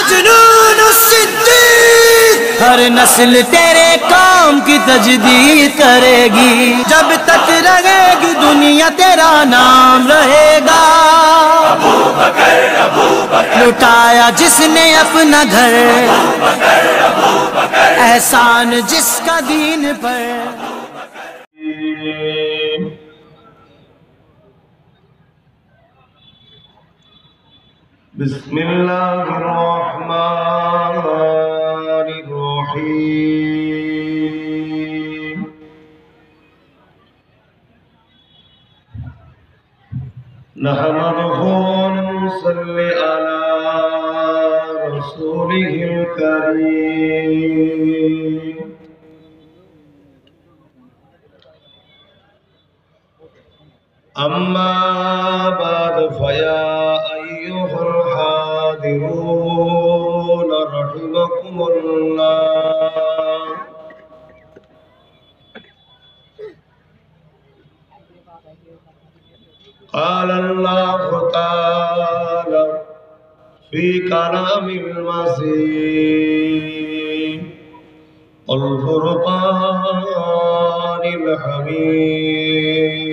मजनून सिद्दीक। हर नस्ल तेरे काम की तजदीद करेगी, जब तक रहेगी दुनिया तेरा नाम रहेगा। अबू बकर लुटाया जिसने अपना घर, एहसान जिसका दीन पर। बिस्मिल्लाहिर्रहमानिर्रहीम। नहमदुहु व नुसल्ली अला रसूलिहिल करीम। अम्मा बाद फया अय्युहल हादिरून रहिमकुमुल्लाह। क़ाल अल्लाहु तआला फ़ी कलामिल मजीद वल फ़ुरक़ानिल हमीद।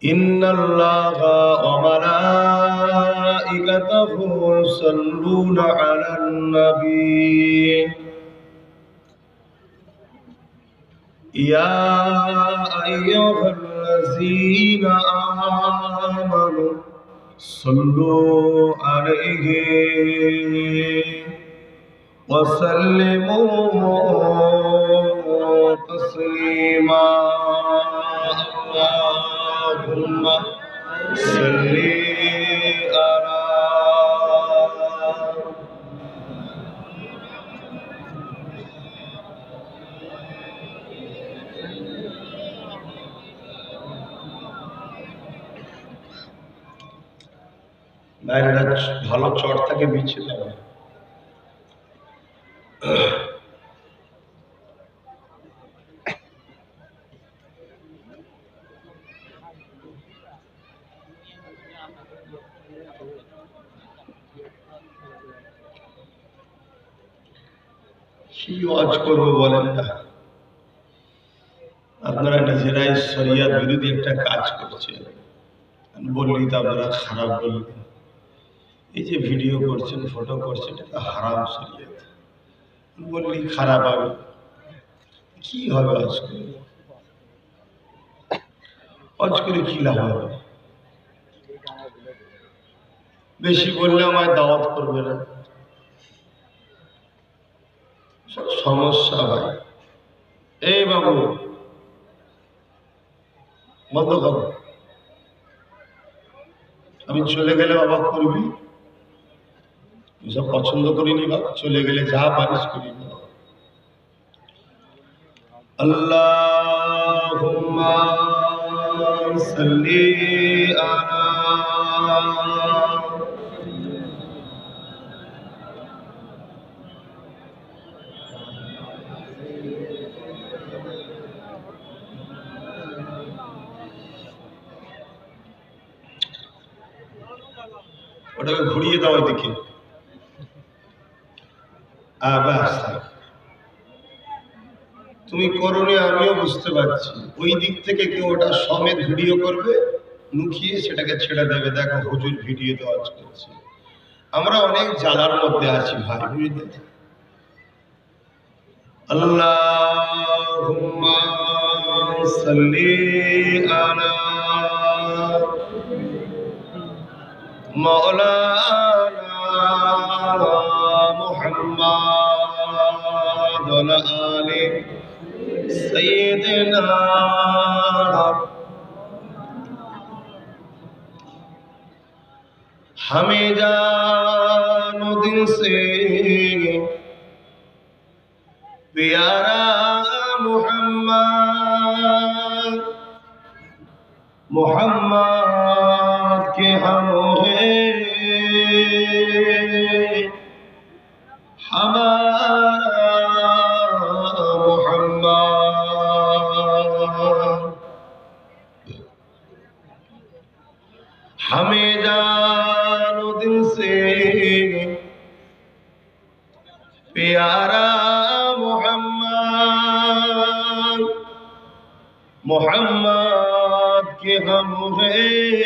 इन्नल्लाहा व मलाइकतहु युसल्लूना अलन नबी। या अय्युहल्लज़ीना आमनू सल्लू अलैहि व सल्लिमू तस्लीमा। अल्लाहुम्मा सल्ली अला। ভালো চট থাকে বিছে যাবে। কি ওয়াজ করবো বলেন না? আপনারা নিজেরাই শরিয়ত বিরোধী একটা কাজ করছেন, বললেই তো আপনারা খারাপ বলবেন। এই যে ভিডিও করছেন, ফটো করছেন, এটা হারাম শরিয়ত, বললেই খারাপ হবে। কি হবে আজ করে? আজ করে কি লাভ হবে? বেশি বললে আমায় দাওয়াত করবে না, সমস্যা হয়। এই বাবু বন্ধ করো, আমি চলে গেলে অবাক করবি। এসব পছন্দ করিনি বা চলে গেলে যা পারিস করি। আল্লাহুম্মা সাল্লি আলা ওটাকে ঘুরিয়ে দাও দেখে। তুমি করোনি আমিও বুঝতে পারছি, ওই দিক থেকে কেউ ওটা সমেত ভিডিও করবে, লুকিয়ে সেটাকে ছেড়ে দেবে। দেখো হুজুর ভিডিও তো আজ করছে। আমরা অনেক জ্বালার মধ্যে আছি ভাই, বুঝলেন? আল্লাহুম্মা সাল্লি আলা মাওলানা মুহাম্মাদ ওয়া আলি সাইয়্যিদিনা। हमें जानो दिल से प्यारा मोहम्मद, मोहम्मद के हम हैं हमारा मोहम्मद। हमें जानो दिल से प्यारा मोहम्मद, मोहम्मद के हम हैं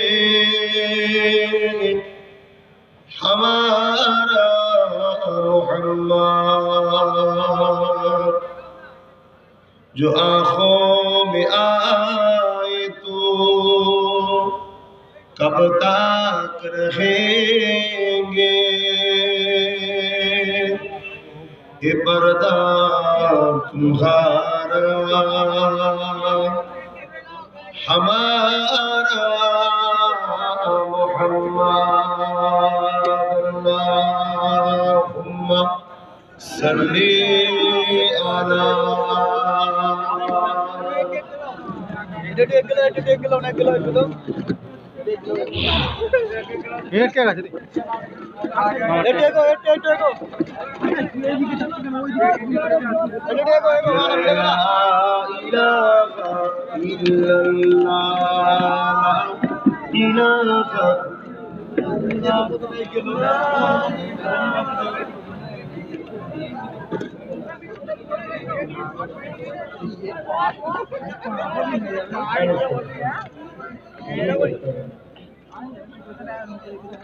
हमारा मोहम्मद, जो आँखों में आए तो कब तक रहेंगे, ये पर्दा तुम्हारा हमारा मोहम्मद, अल्लाहुम्मा सल्ली अला।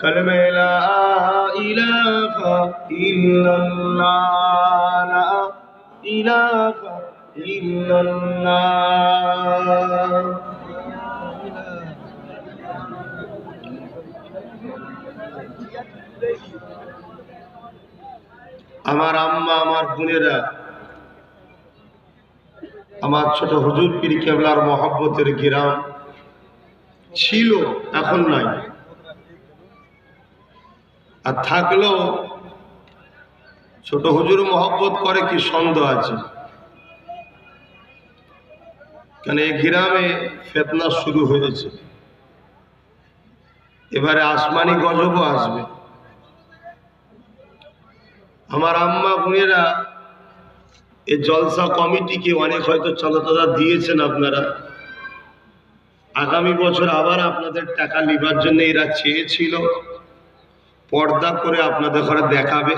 कलमे ला इलाहा इल्लल्लाह, ला इलाहा इल्लल्लाह। আমার আম্মা, আমার বোনেরা, আমার ছোট হুজুর পীর কেবলার মহব্বতের গ্রাম ছিল, এখন নাই। আর থাকলেও ছোট হুজুর মহব্বত করে কি সন্দেহ আছে, কারণ এই গ্রামে ফিতনা শুরু হয়েছে, এবারে আসমানি গজবও আসবে। আমার আম্মা বোনেরা এই জলসা কমিটিকে অনেক হয়তো চাঁদা দিয়েছেন আপনারা, আগামী বছর আবার আপনাদের টাকা নেবার জন্য এরা চেয়েছিল, পর্দা করে আপনাদের ঘরে দেখাবে।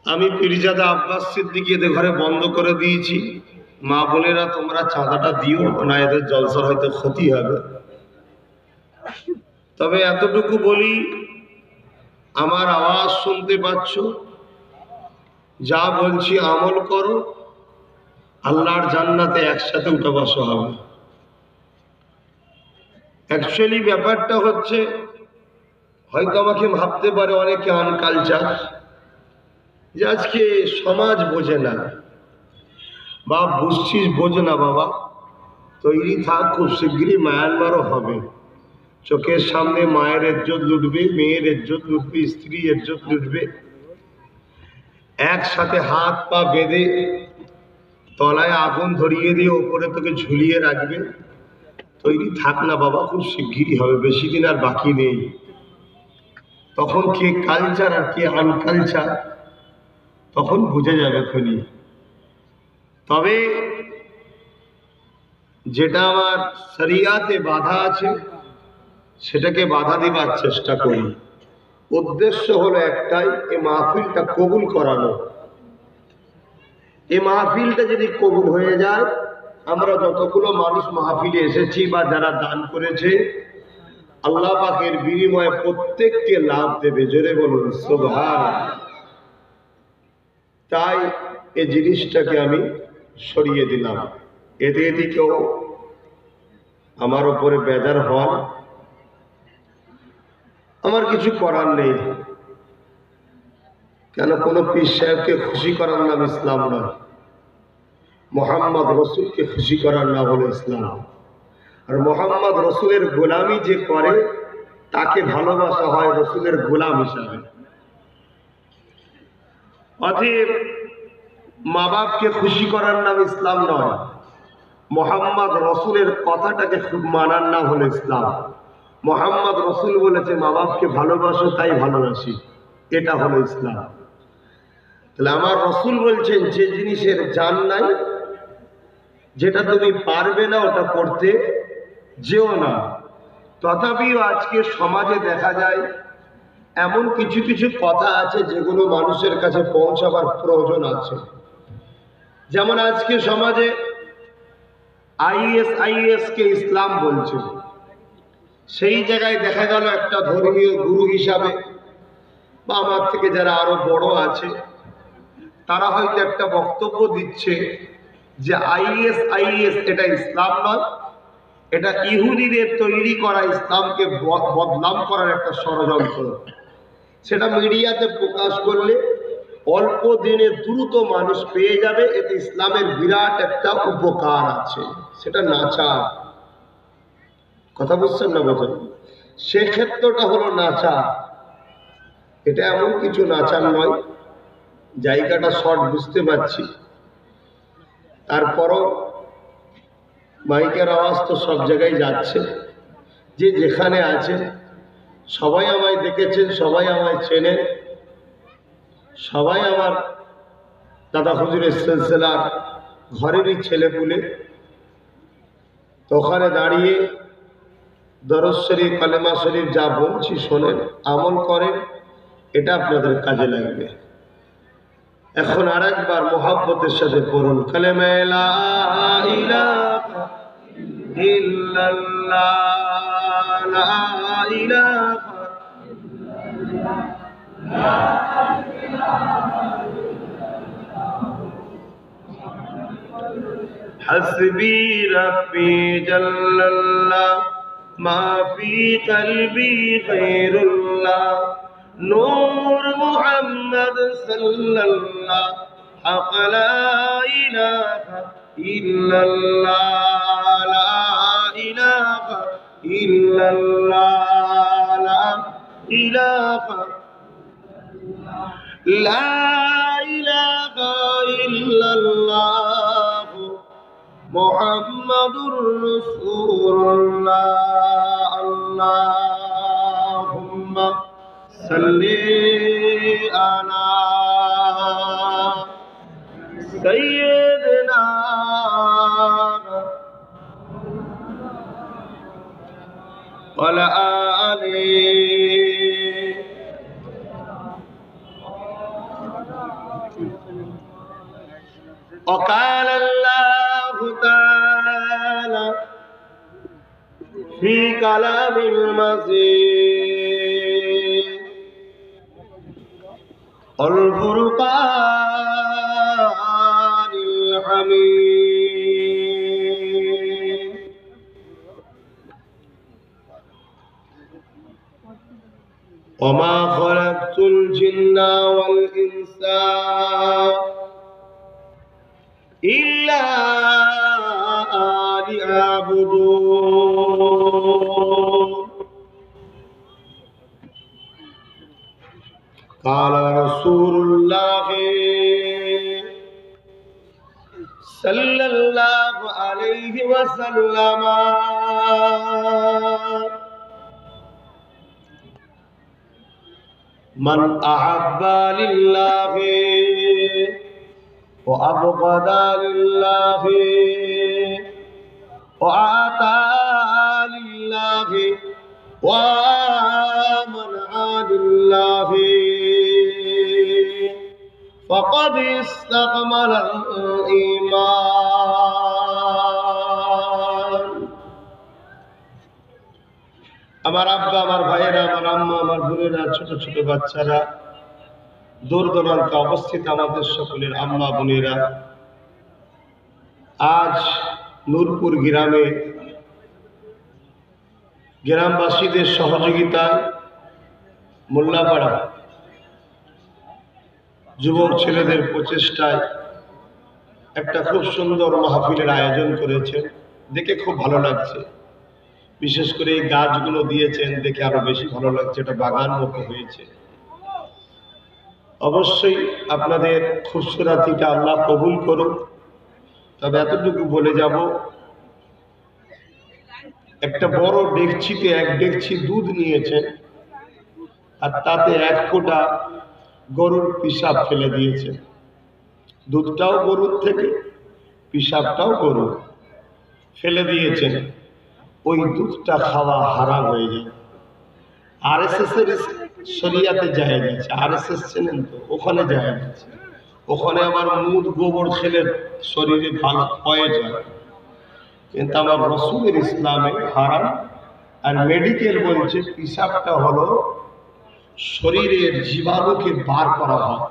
আমি পীরজাদা আব্বাস সিদ্দিকী এদের ঘরে বন্ধ করে দিয়েছি, মা বোনেরা তোমরা চাঁদাটা দিও না, এদের জলসার হয়তো ক্ষতি হবে। তবে এতটুকু বলি, আমার আওয়াজ শুনতে পাচ্ছ, যা বলছি আমল করো, আল্লাহর জান্নাতে একসাথে উঠা বসা হবে। অ্যাকচুয়ালি ব্যাপারটা হচ্ছে, হয়তো আমাকে ভাবতে পারে অনেকে আনকালচার, যে আজকে সমাজ বোঝে না, বা বুঝছিস বোঝে না বাবা, তৈরি থাক, খুব শীঘ্রই মায়ানমারও হবে। চোখের সামনে মায়ের ইজ্জত লুটবে, মেয়ের ইজ্জত লুটবে, স্ত্রী ইজ্জত লুটবে, একসাথে হাত পা বেঁধে তলায় আগুন ধরিয়ে দিয়ে ওপরে তোকে ঝুলিয়ে রাখবে। তৈরি থাক না বাবা, খুব শিগগিরই হবে, বেশি দিন আর বাকি নেই। তখন কে কালচার আর কে আনকালচার তখন বুঝে যাবে খুনি। তবে যেটা আমার শরিয়াতে বাধা আছে সেটাকে বাধা দিবার চেষ্টা করি। উদ্দেশ্য হলো একটাই, এই মাহফিলটা কবুল করানো। এই মাহফিলটা যদি কবুল হয়ে যায়, আমরা যতগুলো মানুষ মাহফিলে এসেছি বা যারা দান করেছে, আল্লাহ পাকের বিনিময়ে প্রত্যেককে লাভ দেবে। জোরে বলুন সুবহানাল্লাহ। তাই এই জিনিসটাকে আমি সরিয়ে দিলাম। এতে কেউ আমার উপরে বেজার হন, আমার কিছু করার নেই। কেন কোনো পীর সাহেবকে খুশি করার নাম ইসলাম নয়, মোহাম্মদ রসুলকে খুশি করার নাম হলো ইসলাম। আর মোহাম্মদ রসুলের গোলামি যে করে তাকে ভালোবাসা হয় রসুলের গোলাম হিসাবে। অতএব মা বাপকে খুশি করার নাম ইসলাম নয়, মোহাম্মদ রসুলের কথাটাকে খুব মানার নাম হলো ইসলাম। মোহাম্মদ রসুল বলেছে মা বাপকে ভালোবাসো, তাই ভালোবাসি, এটা হলো ইসলাম। তাহলে আমার রসুল বলছেন যে জিনিসের জান নাই, যেটা তুমি পারবে না ওটা করতে যেও না। তথাপিও আজকে সমাজে দেখা যায় এমন কিছু কিছু কথা আছে যেগুলো মানুষের কাছে পৌঁছাবার প্রয়োজন আছে। যেমন আজকে সমাজে আইএস কে ইসলাম বলছে, সেই জায়গায় দেখা গেল একটা ধর্মীয় গুরু হিসাবে বা আমার থেকে যারা আরো বড় আছে তারা হয়তো একটা বক্তব্য দিচ্ছে যে আইএস এটা ইসলাম নয়, এটা ইহুদিদের তৈরি করা ইসলামকে বদনাম করার একটা ষড়যন্ত্র। সেটা মিডিয়াতে প্রকাশ করলে অল্প দিনে দ্রুত মানুষ পেয়ে যাবে, এতে ইসলামের বিরাট একটা উপকার আছে। সেটা নাচার কথা বুঝছেন না বোঝেন? সেক্ষেত্রটা হলো নাচার। এটা এমন কিছু নাচার নয়, জায়গাটা শর্ট বুঝতে পারছি। তারপরও মাইকের আওয়াজ তো সব জায়গায় যাচ্ছে, যে যেখানে আছে সবাই আমায় দেখেছেন, সবাই আমায় চেনেন, সবাই আমার দাদা হুজুরের সিলসিলার ঘরেরই ছেলেপুলে। তো ওখানে দাঁড়িয়ে দরুদ শরীফ কালেমা শরীফ যা বলছি শোনেন, আমল করেন, এটা আপনাদের কাজে লাগবে। এখন আরেকবার মোহাব্বতের সাথে পড়ুন কালেমা লা ইলাহা ইল্লাল্লাহ, লা ইলাহা হাসবি রাব্বি জাল্লাল্লাহ মা ফি কলবি গায়রুল্লাহ নূর মুহাম্মদ সাল্লাল্লাহ হক লা ইলাহা ইল্লাল্লাহ, লা ইলাহা ইল্লাল্লাহ, লা ইলাহা লা ইলাহা ইল্লাল্লাহ মুহাম্মাদুর রাসূলুল্লাহ। আল্লাহুম্মা সাল্লি আলা সাইয়্যিদিনা ওয়া আলা আলিহি। وقال الله تعالى في كلام المجيد الفرقان الحميد وما خلقت الجن والإنس إلا ليعبدون قال رسول الله صلى الله عليه وسلم من أحب لله وأبغض لله وأعطى لله ومنع لله فقد استكمل الإيمان। আমার আব্বা, আমার ভাইয়েরা, আমার আম্মা, আমার বোনেরা, ছোট ছোট বাচ্চারা, দূর দূরান্তে অবস্থিত আমাদের সকলের আম্মা বোনেরা, আজ নূরপুর গ্রামে গ্রামবাসীদের সহযোগিতায় মোল্লাপাড়া যুবক ছেলেদের প্রচেষ্টায় একটা খুব সুন্দর মাহফিলের আয়োজন করেছেন। দেখে খুব ভালো লাগছে। বিশেষ করে এই গাছগুলো দিয়েছেন দেখে আরো বেশি ভালো লাগছে। এটা বাগান মতো হয়েছে। অবশ্যই আপনাদের খুবসুরাতিটা আল্লাহ কবুল করুন। তবে এতটুকু বলে যাব, একটা বড় ডেকচিতে 1 ডেকচি দুধ নিয়েছেন, আর তাতে 1 ফোঁটা গরুর পিসাব ফেলে দিয়েছেন। দুধটাও গরুর থেকে, পিসাবটাও গরুর ফেলে দিয়েছেন। ওই দুধটা খাওয়া হারাম হয়ে যায়। আরএসএস এর শরিয়াতে জায়েজ আছে, আরএসএস চেনেন তো, ওখানে জায়েজ আছে। ওখানে আমার মুদ গোবর খেলে শরীরে ভালো হয়ে যায়, কিন্তু আমার রসুলের ইসলামে হারাম। আর মেডিকেল বলছে পিসাবটা হলো শরীরের জীবাণুকে বার করা হয়,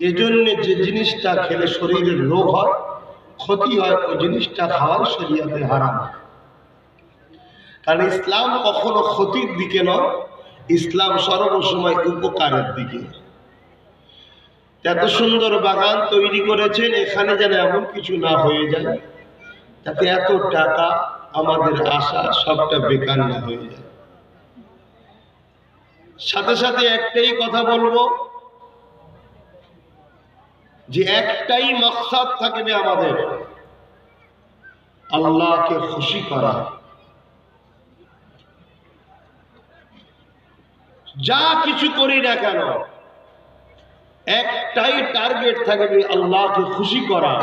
এজন্য যে জিনিসটা খেলে শরীরের রোগ হয়, ক্ষতি হয়, ওই জিনিসটা খাওয়ার শরিয়াতে হারাম। কারণ ইসলাম কখনো ক্ষতির দিকে নয়, ইসলাম সর্বসময় উপকারের দিকে। এত সুন্দর বাগান তৈরি করেছেন, এখানে যেন এমন কিছু না হয়ে যায় যাতে এত টাকা আমাদের আশা সবটা বেকার না হয়ে যায়। সাথে সাথে একটাই কথা বলবো, যে একটাই মকসদ থাকবে আমাদের, আল্লাহকে খুশি করা। যা কিছু করি না কেন একটাই টার্গেট থাকবে, আল্লাহকে খুশি করা।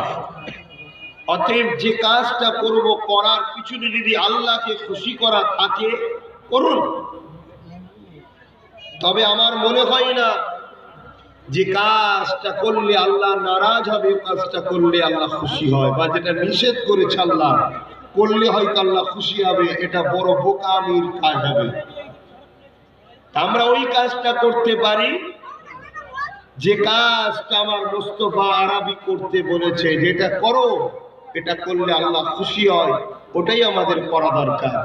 অতএব যে কাজটা করব, করার পিছনে যদি আল্লাহকে খুশি করা থাকে করুন। তবে আমার মনে হয় না যে কাজটা করলে আল্লাহ নারাজ হবে, কাজটা করলে আল্লাহ খুশি হয়, বা যেটা নিষেধ করেছে আল্লাহ করলে হয়তো আল্লাহ খুশি হবে, এটা বড় বোকামির কাজ হবে। আমরা ওই কাজটা করতে পারি যে কাজটা আমার মুস্তাফা আরবি করতে বলেছে, যেটা করো, এটা করলে আল্লাহ খুশি হয়, ওটাই আমাদের করা দরকার।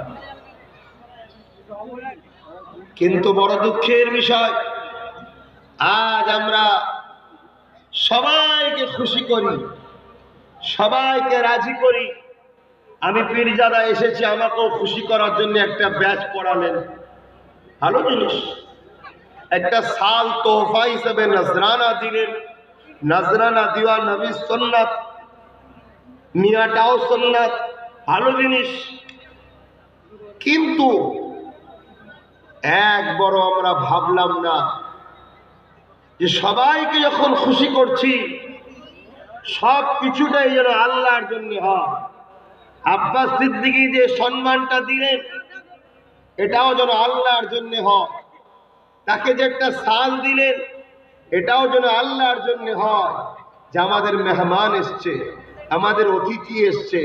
কিন্তু বড় দুঃখের বিষয়, আজ আমরা সবাইকে খুশি করি, সবাইকে রাজি করি। আমি পীরজাদা এসেছি, আমাকেও খুশি করার জন্য একটা ব্যাচ পড়ালেন, ভালো জিনিস। একটা সাল তোহফা হিসেবে নজরানা দিলেন, নজরানা দিওয়া নবী সুন্নাত, মিয়াটাও সুন্নাত, ভালো জিনিস। কিন্তু একবার আমরা ভাবলাম না যে সবাইকে যখন খুশি করছি, সব কিছুটাই যেন আল্লাহর জন্য হয়। আব্বাস সিদ্দিকী যে সম্মানটা দিলেন, এটাও যেন আল্লাহর জন্য হয়। তাকে যে একটা সাল দিলেন, এটাও যেন আল্লাহর জন্য হয়। যে আমাদের মেহমান এসছে, আমাদের অতিথি এসছে,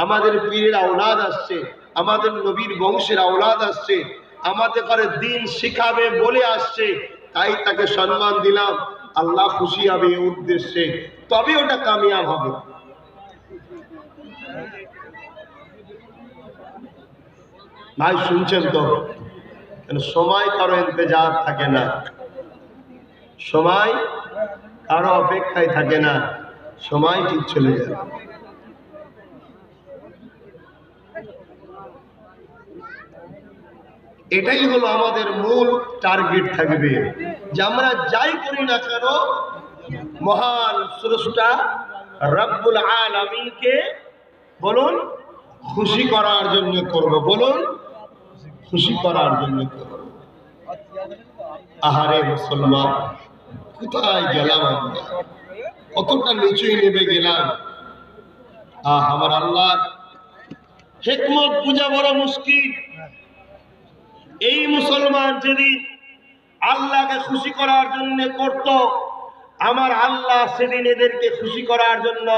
আমাদের পীরের আওলাদ আসছে, আমাদের নবীর বংশের আওলাদ আসছে, আমাদের ঘরে দিন শিখাবে বলে আসছে, তাই তাকে সম্মান দিলাম, আল্লাহ খুশি হবে এই উদ্দেশ্যে, তবে ওটা কামিয়াব হবে। ভাই শুনছেন তো? সময় কারো ইন্তজার থাকে না, সময় কারো অপেক্ষায় থাকে না, সময় ঠিক চলে যায়। এটাই হলো আমাদের মূল টার্গেট থাকবে, যে আমরা যাই করি না কেন মহান স্রষ্টা রব্বুল আলামিনকে বলুন খুশি করার জন্য করব, বলুন খুশি করার জন্য করব। আহারে মুসলমান, কোথায় গেলাম আমরা, কতটা নিচুই নেমে গেলাম। আমার আল্লাহ হিকমত বুঝা বড় মুশকিল। এই মুসলমান যেদিন আল্লাহকে খুশি করার জন্য করত, আমার আল্লাহ সেদিন এদেরকে খুশি করার জন্য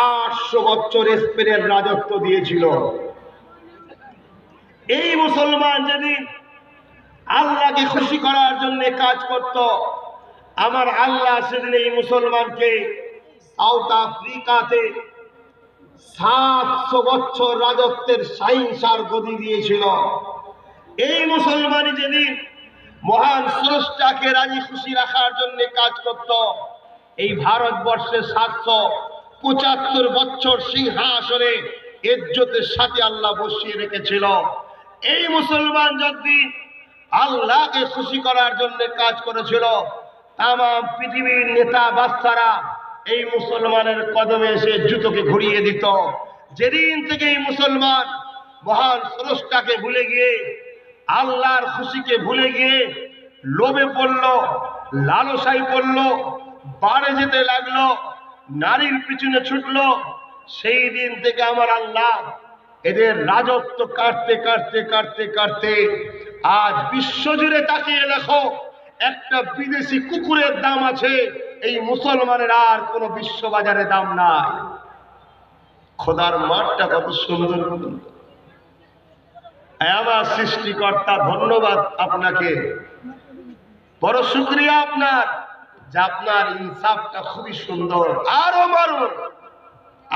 800 বছর স্পেনের রাজত্ব দিয়েছিল। এই মুসলমান যেদিন আল্লাহকে খুশি করার জন্য কাজ করত, আমার আল্লাহ সেদিন এই মুসলমানকে সাউথ আফ্রিকাতে 700 বছর রাজত্বের সাহিংসার গদি দিয়েছিল। এই মুসলমানই যেদিন মহান স্রষ্টাকে রাজি খুশি রাখার জন্য কাজ করত, এই ভারতবর্ষে 775 বছর সিংহাসনে ইজ্জতের সাথে আল্লাহ বসিয়ে রেখেছিল। এই মুসলমান যদি আল্লাহকে খুশি করার জন্য কাজ করেছিল, তাম পৃথিবীর নেতা বাদশারা এই মুসলমানের কদমে এসে জুতোকে ঘুরিয়ে দিত। যেদিন থেকে এই মুসলমান মহান স্রষ্টাকে ভুলে গিয়ে, আল্লাহর খুশিকে ভুলে গিয়ে লোভে পড়ল, লালসায় পড়ল, বাড়ে যেতে লাগলো, নারীর পিছনে ছুটলো, সেই দিন থেকে আমার আল্লাহ এদের রাজত্ব কাটতে কাটতে কাটতে কাটতে আজ বিশ্বজুড়ে তাকিয়ে দেখো, একটা বিদেশি কুকুরের দাম আছে, এই মুসলমানের আর কোন বিশ্ববাজারে দাম নাই। খোদার মাঠটা কত সুন্দর! আমার সৃষ্টিকর্তা, ধন্যবাদ আপনাকে, বড় শুকরিয়া আপনার, যে আপনার ইনসাফটা খুবই সুন্দর। আরো মারো,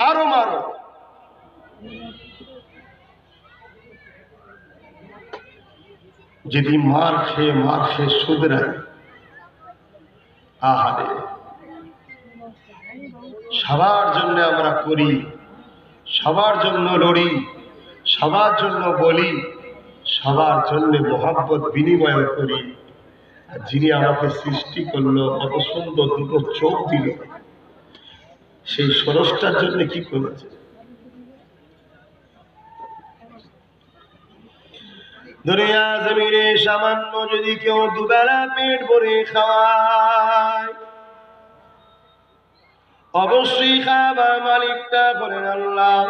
আরো মারো। যদি মার খেয়ে শুধরায়, আহারে, সবার জন্য আমরা করি, সবার জন্য লড়ি, সবার জন্য বলি, সবার জন্য মোহাব্বত বিনিময় করি। আর যিনি আমাকে সৃষ্টি করলো, কত সুন্দর দুটো চোখ দিল, সেই স্রষ্টার জন্য কি করেছে? দুনিয়া জমিনে সামান্য যদি কেউ দুবেলা পেট ভরে খাওয়ায়, অবশ্যই খাবার মালিকটা করেন আল্লাহ।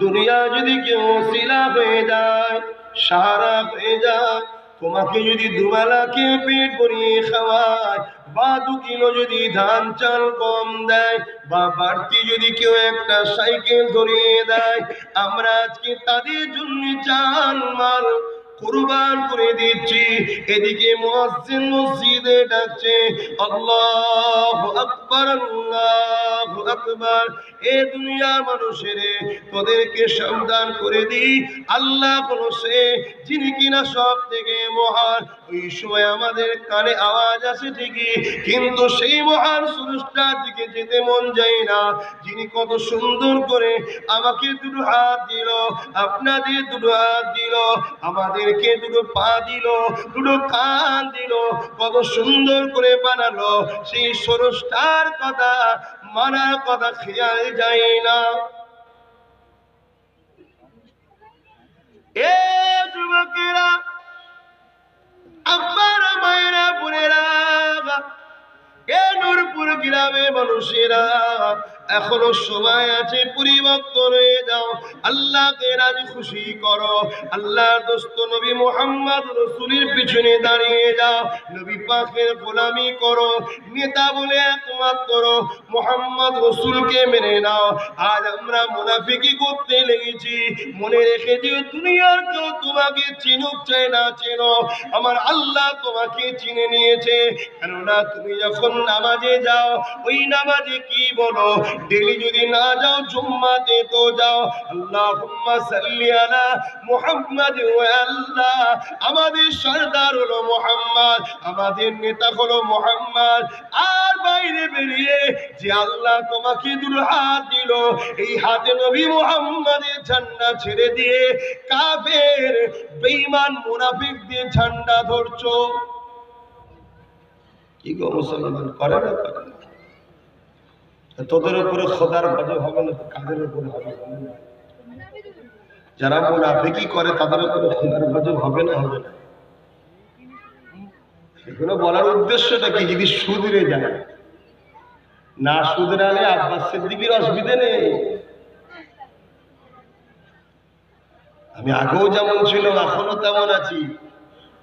দুনিয়া যদি কেউ শিলা হয়ে যায়, সাহারা হয়ে যায়, তোমাকে যদি দুবেলা কেউ পেট ভরিয়ে খাওয়ায়, বা 2 কিলো যদি ধান চাল কম দেয়, বা বাড়তি যদি কেউ একটা সাইকেল ধরিয়ে দেয়, আমরা আজকে তাদের জন্য জান মাল কুরবান করে দিচ্ছি। এদিকে মুয়াজ্জিন মসজিদে ডাকছে, আল্লাহু আকবার, আল্লাহু আকবার। এ দুনিয়ার মানুষের, তোদেরকে সাবধান করে দিই, আল্লাহ হলো সে যিনি কিনা সব থেকে মহান। ওই সময় আমাদের কানে আওয়াজ আসে ঠিকই, কিন্তু সেই মহান স্রষ্টার দিকে যেতে মন যায় না, যিনি কত সুন্দর করে আমাকে 2 হাত দিল, আপনাদের 2 হাত দিল, আমাদেরকে 2 পা দিল, 2 কান দিল, কত সুন্দর করে বানালো। সেই স্রষ্টার কথা মানার কথা খেয়াল যায় না। এ যুবকেরা, আব্বারা, মায়েরা, বোনেরা, এ নূরপুর গ্রামে মানুষেরা, এখনো সময় আছে, পরিবর্তন হয়ে যাও, আল্লাহকে রাজি খুশি করো, আল্লাহর দোস্ত নবী মুহাম্মদ রাসূলের পিছনে দাঁড়িয়ে যাও, নবী পাকের গোলামি করো, নেতা বলে একমাত্র মুহাম্মদ রাসূলকে মেনে নাও। আজ আমরা মুনাফিকি করতে লেগেছি, মনে রেখে দিও, দুনিয়ার কেউ তোমাকে চিনুক চাই না চেনো, আমার আল্লাহ তোমাকে চিনে নিয়েছে। কেননা তুমি যখন নামাজে যাও, ওই নামাজে কি বলো? ডেলি যদি না যাও, জুম্মাতে তো যাও, আল্লাহুম্মা সাল্লি আলা মুহাম্মাদ। ওয়া আল্লাহ, আমাদের সরদার হলো মুহাম্মদ, আমাদের নেতা হলো মুহাম্মদ। আর বাইরে বেরিয়ে যে আল্লাহ তোমাকে 2 হাত দিল, এই হাতে নবী মুহাম্মাদের ঝান্ডা ছেড়ে দিয়ে কাফের, বেঈমান, মুনাফিকদের ঝান্ডা ধরছো। কি গো মুসলমান, করে না? করে না? তোদের উপরে খোদার গজব হবে না, কাদের উপরে হবে? যারা মুনাফিকি করে তাদের উপরে খোদার গজব হবে না? হবে না? এগুলো বলার উদ্দেশ্যটা কি? যদি সুদরে যায়, না সুদরালে আব্বাস সিদ্দিকীর অসুবিধা নেই। আমি আগেও যেমন ছিল, এখনো তেমন আছি।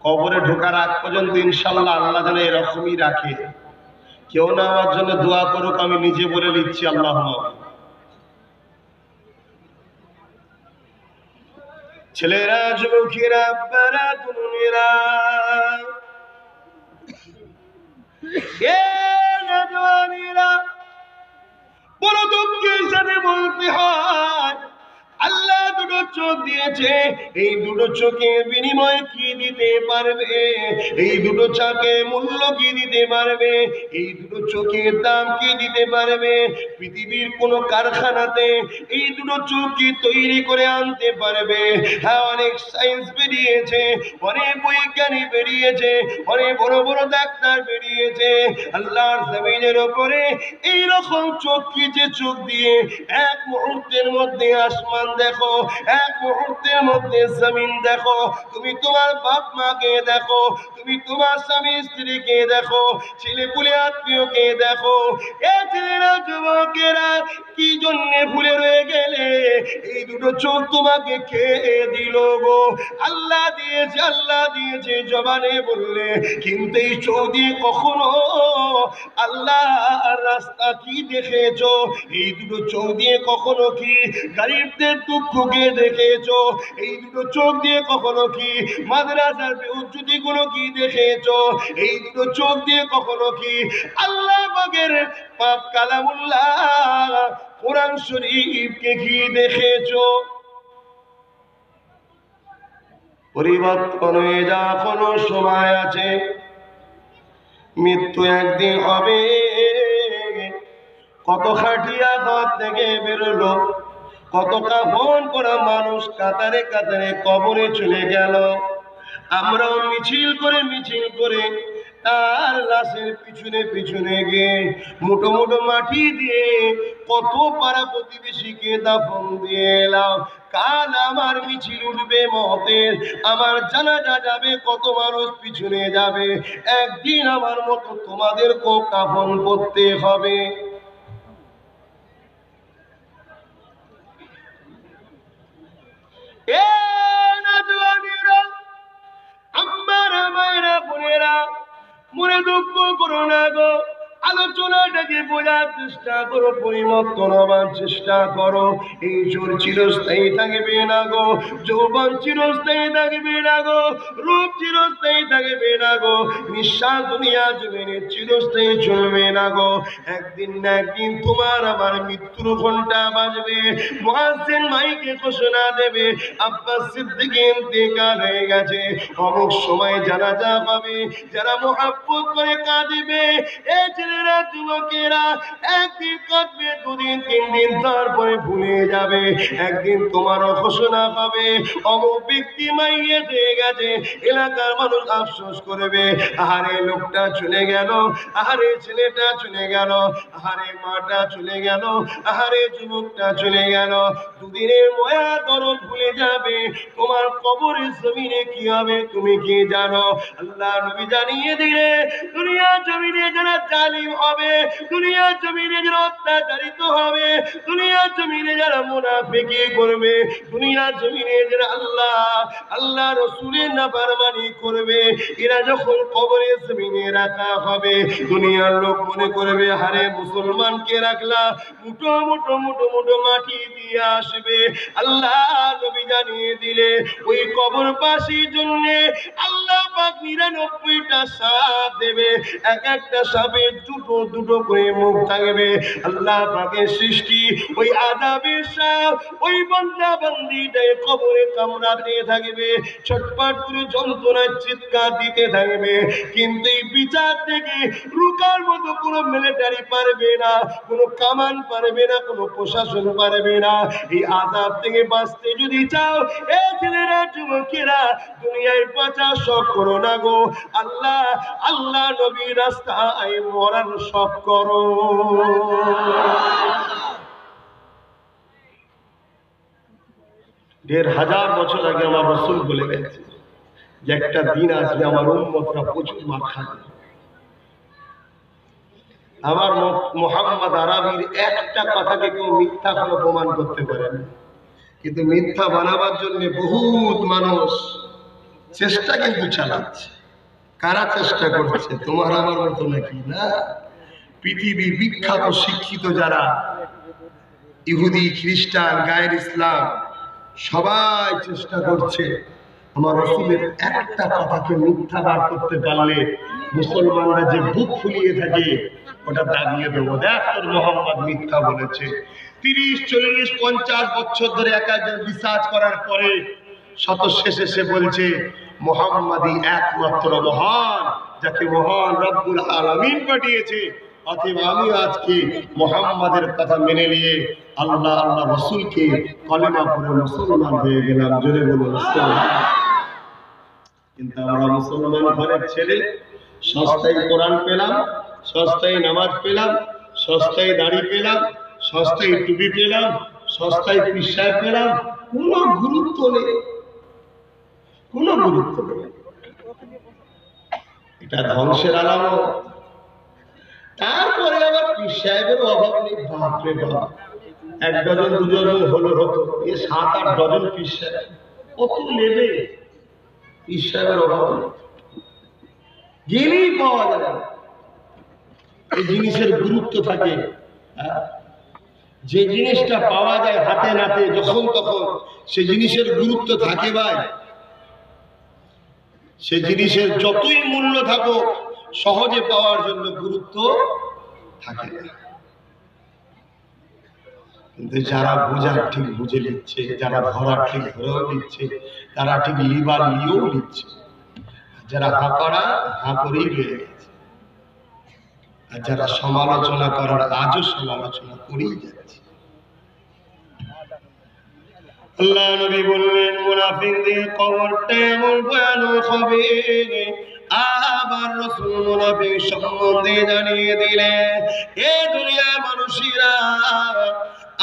কবরে ঢোকার আগ পর্যন্ত ইনশাআল্লাহ আল্লাহ যেন এরকমই রাখে। কেউ না আমার জন্য দোয়া করুক, আমি নিজে বলে দিচ্ছি আল্লাহুম্মা। ছেলেরা, যুবকেরা, আব্বারা, তরুণেরা, এ নওজওয়ানেরা, বড় দুঃখের সাথে বলতে হয়, আল্লাহ 2 চোখ দিয়েছে, এই 2 চোখের বিনিময়ে কি দিতে পারবে? এই 2 চোখের মূল্য কি দিতে পারবে? এই 2 চোখের দাম কি দিতে পারবে? পৃথিবীর কোন কারখানাতে এই 2 চোখ কি তৈরি করে আনতে পারবে? হ্যাঁ, অনেক সায়েন্স বেরিয়েছে, অনেক বৈজ্ঞানিক বেরিয়েছে, অনেক বড় বড় ডাক্তার বেরিয়েছে। আল্লাহর জমিনের উপরে এইরকম চোখ কি, যে চোখ দিয়ে এক মুহূর্তের মধ্যে আসমান দেখো, এক মুহূর্তের মধ্যে জমিন দেখো, তুমি তোমার বাপ মাকে দেখো, তুমি তোমার স্বামী স্ত্রীকে দেখো, ছেলে পুলে আত্মীয়কে দেখো। এ ছেলেরা যুবকেরা কি জন্যে ভুলে রয়ে গেলে? এই দুটো চোখ তোমাকে খেয়ে দিল গো। আল্লাহ দিয়েছে জবানে বললে, কিন্তু এই চোখ দিয়ে কখনো আল্লাহর রাস্তা কি দেখেছো? এই দুটো চোখ দিয়ে কখনো কি গরিবদের দুঃখকে দেখেছো? এই দুটো চোখ দিয়ে কখনো কি মাদ্রাসার বেউজ্জতি গুলো কি দেখেছো? এই দুটো চোখ দিয়ে কখনো কি আল্লাহ পাকের পাক কালামুল্লাহ কোরআন শরীফকে কি দেখেছো? পরিবর্তন হয়ে যা, কোনো সময় আছে, মৃত্যু একদিন হবে। কত খাটিয়া ঘর থেকে বেরোলো, কত কাফন করা মানুষ কাতারে কাতারে কবরে চলে গেল। আমরাও মিছিল করে তার লাশের পিছনে গিয়ে মুঠো মুঠো মাটি দিয়ে কত পাড়া প্রতিবেশীকে দাফন দিয়ে এলাম। কাল আমার মিছিল উঠবে মতের, আমার জানাজা যাবে, কত মানুষ পিছনে যাবে। একদিন আমার মতো তোমাদেরকেও কাফন করতে হবে। মনে দুঃখ করো না গো, আলোচনাটাকে বোঝার চেষ্টা করো, পরিবর্তন হবার চেষ্টা করো। এই জোর চিরস্থায়ী থাকবে না গো, যৌবন চিরস্থায়ী থাকবে না গো, রূপ চিরস্থায়ী থাকবে না গো, নিঃশ্বাস দুনিয়া জমিনে চিরস্থায়ী চলবে না গো। একদিন না একদিন তোমার আমার মৃত্যুর ঘন্টা বাজবে। মুয়াজ্জিন মাইকে ঘোষণা দেবে, আব্বাস সিদ্দিক ইন্তেকাল হয়ে গেছে, অমুক সময় জানাজা হবে। যারা মুহাব্বত করে কাঁদিবে, এই ছেলেরা যুবকেরা একদিন কাঁদবে, দুদিন তিন দিন, তারপরে ভুলে যাবে। একদিন তোমারও ঘোষণা হবে, অমুক ব্যক্তি মাইয়েত হয়ে গেছে। এলাকার মানুষ আফসোস করবে, আহারে লোকটা চলে গেল, আহারে ছেলেটা চলে গেল, আহারে মাটা চলে গেল, আহারে যুবকটা চলে গেল। দুদিনের ময়া দরদ ভুলে যাবে। তোমার কবরের জমিনে কি হবে তুমি কি জানো? আল্লাহ নবী জানিয়ে দিলে, দুনিয়া জমিনে যারা জালিম হবে, দুনিয়া জমিনে যারা অত্যাচারিত হবে, দুনিয়া জমিনে যারা মুনাফিকি করবে, দুনিয়া জমিনে যারা আল্লাহ রসুলের নাফরমানি করবে, এরা যখন কবরের জমিনে রাখা হবে, দুনিয়ার লোক মনে করবে, হারে মুসলমানকে রাখলা, মুঠো মুঠো মুঠো মুঠো মাটি দিয়ে আসবে। আল্লাহ নবী জানিয়ে দিলে, ওই কবরবাসীর জন্য আল্লাহ পাক 99টা সাপ দেবে। এক একটা সাপের দুটো দুটো করে মুখ থাকবে। আল্লাহ পাকের সৃষ্টি ওই আযাবের সাপ ওই বান্দা বান্দীটাকে কবরে কামড়াতে থাকবে, ছটফট করে যন্ত্রণার চিৎকার দিতে থাকবে। কিন্তু এই বিচার থেকে রুকার মতো কোনো মিলিটারি পারবে না, কোনো কামান পারবে না, কোনো প্রশাসন পারবে না। এই আযাব থেকে বাঁচতে যদি চাও, এই ছেলেরা যুবকেরা দুনিয়ায় বাঁচা শখ করো না গো, আল্লাহ নবীর রাস্তায় মরার শখ করো। 1500 বছর আগে আমার রাসূল বলে গেছে যে একটা দিন আসবে আমার উম্মতরা প্রচুর মার খাবে। আমার মুহাম্মদ আরবির একটা কথাকে কেউ মিথ্যা করে প্রমাণ করতে পারে না, কিন্তু মিথ্যা বানাবার জন্য বহুত মানুষ চেষ্টা কিন্তু চালাচ্ছে। কারা চেষ্টা করছে? তোমার আমার মতো নাকি? না, পৃথিবী বিখ্যাত শিক্ষিত যারা ইহুদি, খ্রিস্টান, গায়ের ইসলাম, সবাই চেষ্টা করছে আমার রাসূলের একটা কথাকে মিথ্যা বার করতে পারলে মুসলমানরা যে বুক ফুলিয়ে থাকে ওটা দাগিয়ে দেবো। দেখ তোর মোহাম্মদ মিথ্যা বলেছে। 30, 40, 50 বছর ধরে একজন রিসার্চ করার পরে শত শেষে সে বলছে মুহাম্মাদই একমাত্র মহান, যাকে মহান রব্বুল আলামিন পাঠিয়েছে। অতএব আমি আজকে মুহাম্মাদের কথা মেনে নিয়ে আল্লাহ রাসূলকে কলেমা পড়ে মুসলমান হয়ে গেলাম। জোরে বলুন মুসলমান। কিন্তু আমরা মুসলমান ঘরের ছেলে, সস্তায় কোরআন পেলাম, সস্তায় নামাজ পেলাম, সস্তায় দাড়ি পেলাম, সস্তায় টুপি পেলাম, সস্তায় পিসায় পেলাম, কোনো গুরুত্ব নেই, কোনো গুরুত্ব নেই। এটা ধ্বংসের আলামত। তারপরে আবার পীর সাহেবের অভাব নেই। বাপরে বাপ, 1 ডজন 2 ডজন হলো হতো, এ 7-8 ডজন পীর সাহেব, কত নেবে? পীর সাহেবের অভাব নেই, গেলেই পাওয়া যাবে। এই জিনিসের গুরুত্ব থাকে। যে জিনিসটা পাওয়া যায় হাতে নাতে যখন তখন, সে জিনিসের গুরুত্ব থাকে ভাই। সে জিনিসের যতই মূল্য থাকুক, সহজে পাওয়ার জন্য গুরুত্ব থাকে না। কিন্তু যারা বোঝার ঠিক বুঝে নিচ্ছে, যারা ধরার ঠিক ধরেও নিচ্ছে, তারা ঠিক লিবার নিয়েও নিচ্ছে। যারা হা করা হা করেই রয়ে গেছে, আর যারা সমালোচনা করার আজও সমালোচনা করেই যাচ্ছে। আল্লাহ নবী বললেন, মুনাফিকদের কবরটা এমন ভয়ানক হবে। আবার রাসূল মুনাফিক সম্বন্ধে জানিয়ে দিলেন, এ দুনিয়ার মানুষেরা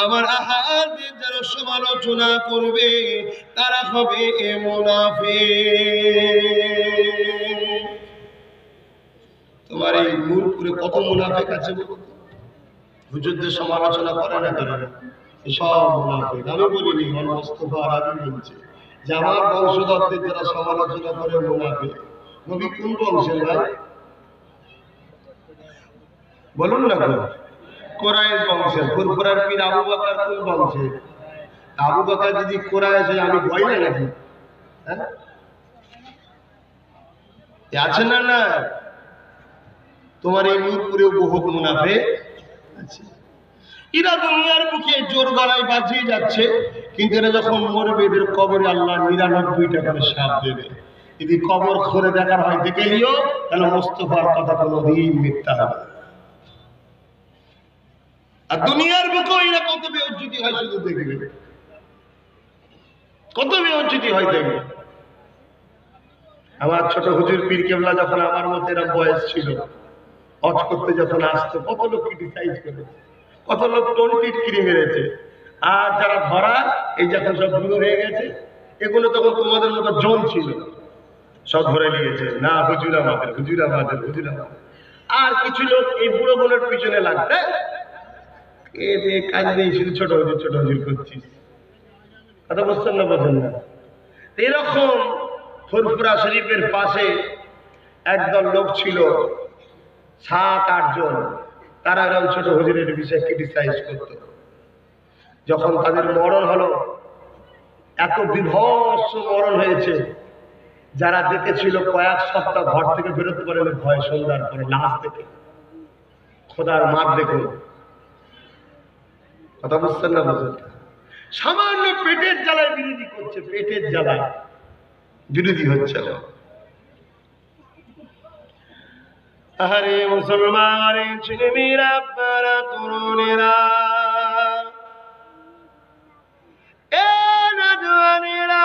আমার আহাদের যারা সমালোচনা করবে, তারা হবে মুনাফিক। তোমার এই নূরপুরে কত মুনাফিক আছে? হুজুরদের সমালোচনা করে না, করে না, সব মুনাফিক। আমি বলিনি, মোস্তফা আরবি বলছে যে আমার বংশধরদের যারা সমালোচনা করে মুনাফিক। নবী কোন বংশের ভাই বলুন না? কোরাইশ বংশের। ফুরফুরার পীর আবু বকর কোন বংশের? আবু বকর যদি কোরাইশ হয়, আমি ভয় না নাকি? হ্যাঁ, আছে না? না, তোমার এই নূরপুরে বহুত মুনাফিক আছে। এরা দুনিয়ার বুকে জোর গলায় বাজিয়ে যাচ্ছে, কিন্তু এরা যখন মরবে, এদের কবরে আল্লাহ 99টা করে সাপ দেবে। যদি কবর খুঁড়ে দেখার হয় দেখে নিও, তাহলে মোস্তফার কথা কোনোদিন মিথ্যা হবে। আর দুনিয়ার বুকে এরা কত বেউজ্জতি হয় শুধু দেখবে, কত বেউজ্জতি হয় দেখবে। আমার ছোট হুজুর পীর কেবলা যখন আমার মতো এরকম বয়স ছিল, হজ করতে যখন আসতো, কত লোক ক্রিটিসাইজ করেছে, কত লোক টিটকিরি মেরেছে। আর যারা ধরা, এই যখন সব বুড়ো হয়ে গেছে, এগুলো তখন তোমাদের মতো জন ছিল, সব ধরে নিয়েছে, না হুজুর আমাদের, হুজুর আমাদের, হুজুর আমাদের। আর কিছু লোক এই বুড়ো বোনের পিছনে লাগতে কাজ নেই, শুধু ছোট হুজুর ছোট হুজুর করছিস। কথা বলছেন না? বোঝেন না? এরকম ফুরফুরা শরীফের পাশে একদল লোক ছিল, 7-8 জন। তারা এরকম ছোট হুজুরের বিষয়ে ক্রিটিসাইজ করত। যখন তাদের মরণ হলো, এত বিভৎস মরণ হয়েছে, যারা দেখেছিল কয়েক সপ্তাহ ঘর থেকে বেরোতে পারে না ভয়, সন্ধ্যার পরে লাশ দেখে। খোদার মার দেখুন, কথা বুঝছেন না? বুঝেন? সামান্য পেটের জ্বালায় বিরোধী করছে, পেটের জ্বালায় বিরোধী হচ্ছে। আরে মুসলমান ছেলেমেয়েরা, আপনারা তরুণেরা, এ নওজওয়ানেরা,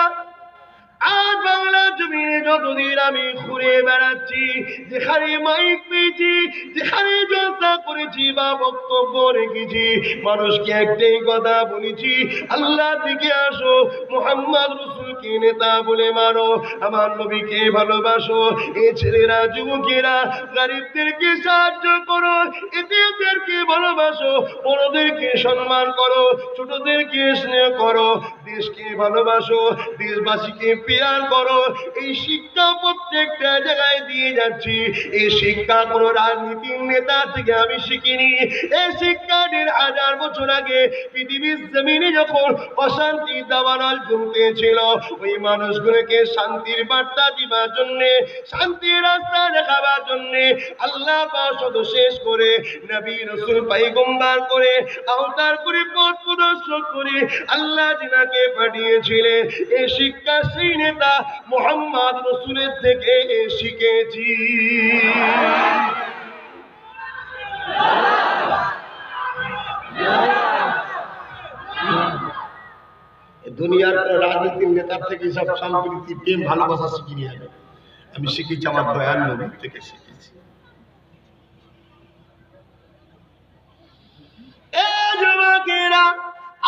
আজ বাংলা জমিনে যতদিন আমি ঘুরে বেড়াচ্ছি, যেখানে মাইক পেয়েছি, যেখানে জলসা করেছি বা বক্তব্য রেখেছি, মানুষকে একটাই কথা বলেছি, আল্লাহ দিকে আসো, মুহাম্মদ রাসূলকে নেতা বলে মানো, আমার নবীকে ভালোবাসো। এই ছেলেরা, যুবকেরা, গরিবদেরকে সাহায্য করো, এতিমদেরকে ভালোবাসো, বড়দেরকে সম্মান করো, ছোটদেরকে স্নেহ করো, দেশকে ভালোবাসো, দেশবাসীকে প্যার করো। এই শিক্ষা প্রত্যেকটা জায়গায় দিয়ে যাচ্ছি। এই শিক্ষা কোনো রাজনীতির নেতা থেকে আমি শিখিনি। এই শিক্ষা 1000 বছর আগে পৃথিবীর জমিনে যখন অশান্তি দাবানল জমতেছিল, ওই মানুষগুলোকে শান্তির বার্তা দিবার জন্যে, শান্তির রাস্তা দেখাবার জন্যে আল্লাহ পাক শুধু শেষ করে নবী রাসূল পয়গম্বর করে আওতার করে পথ প্রদর্শক করে আল্লাহ জিনাকে পাঠিয়েছিলেন। এই শিক্ষা সেই নেতা মুহাম্মদ রাসূলের থেকে শিখেছি। দুনিয়ার কোন রাজনীতির নেতার থেকে সব সম্প্রীতি, প্রেম, ভালোবাসা শিখিনি আমি শিখেছি আমার দয়াল নবীর থেকে শিখেছি।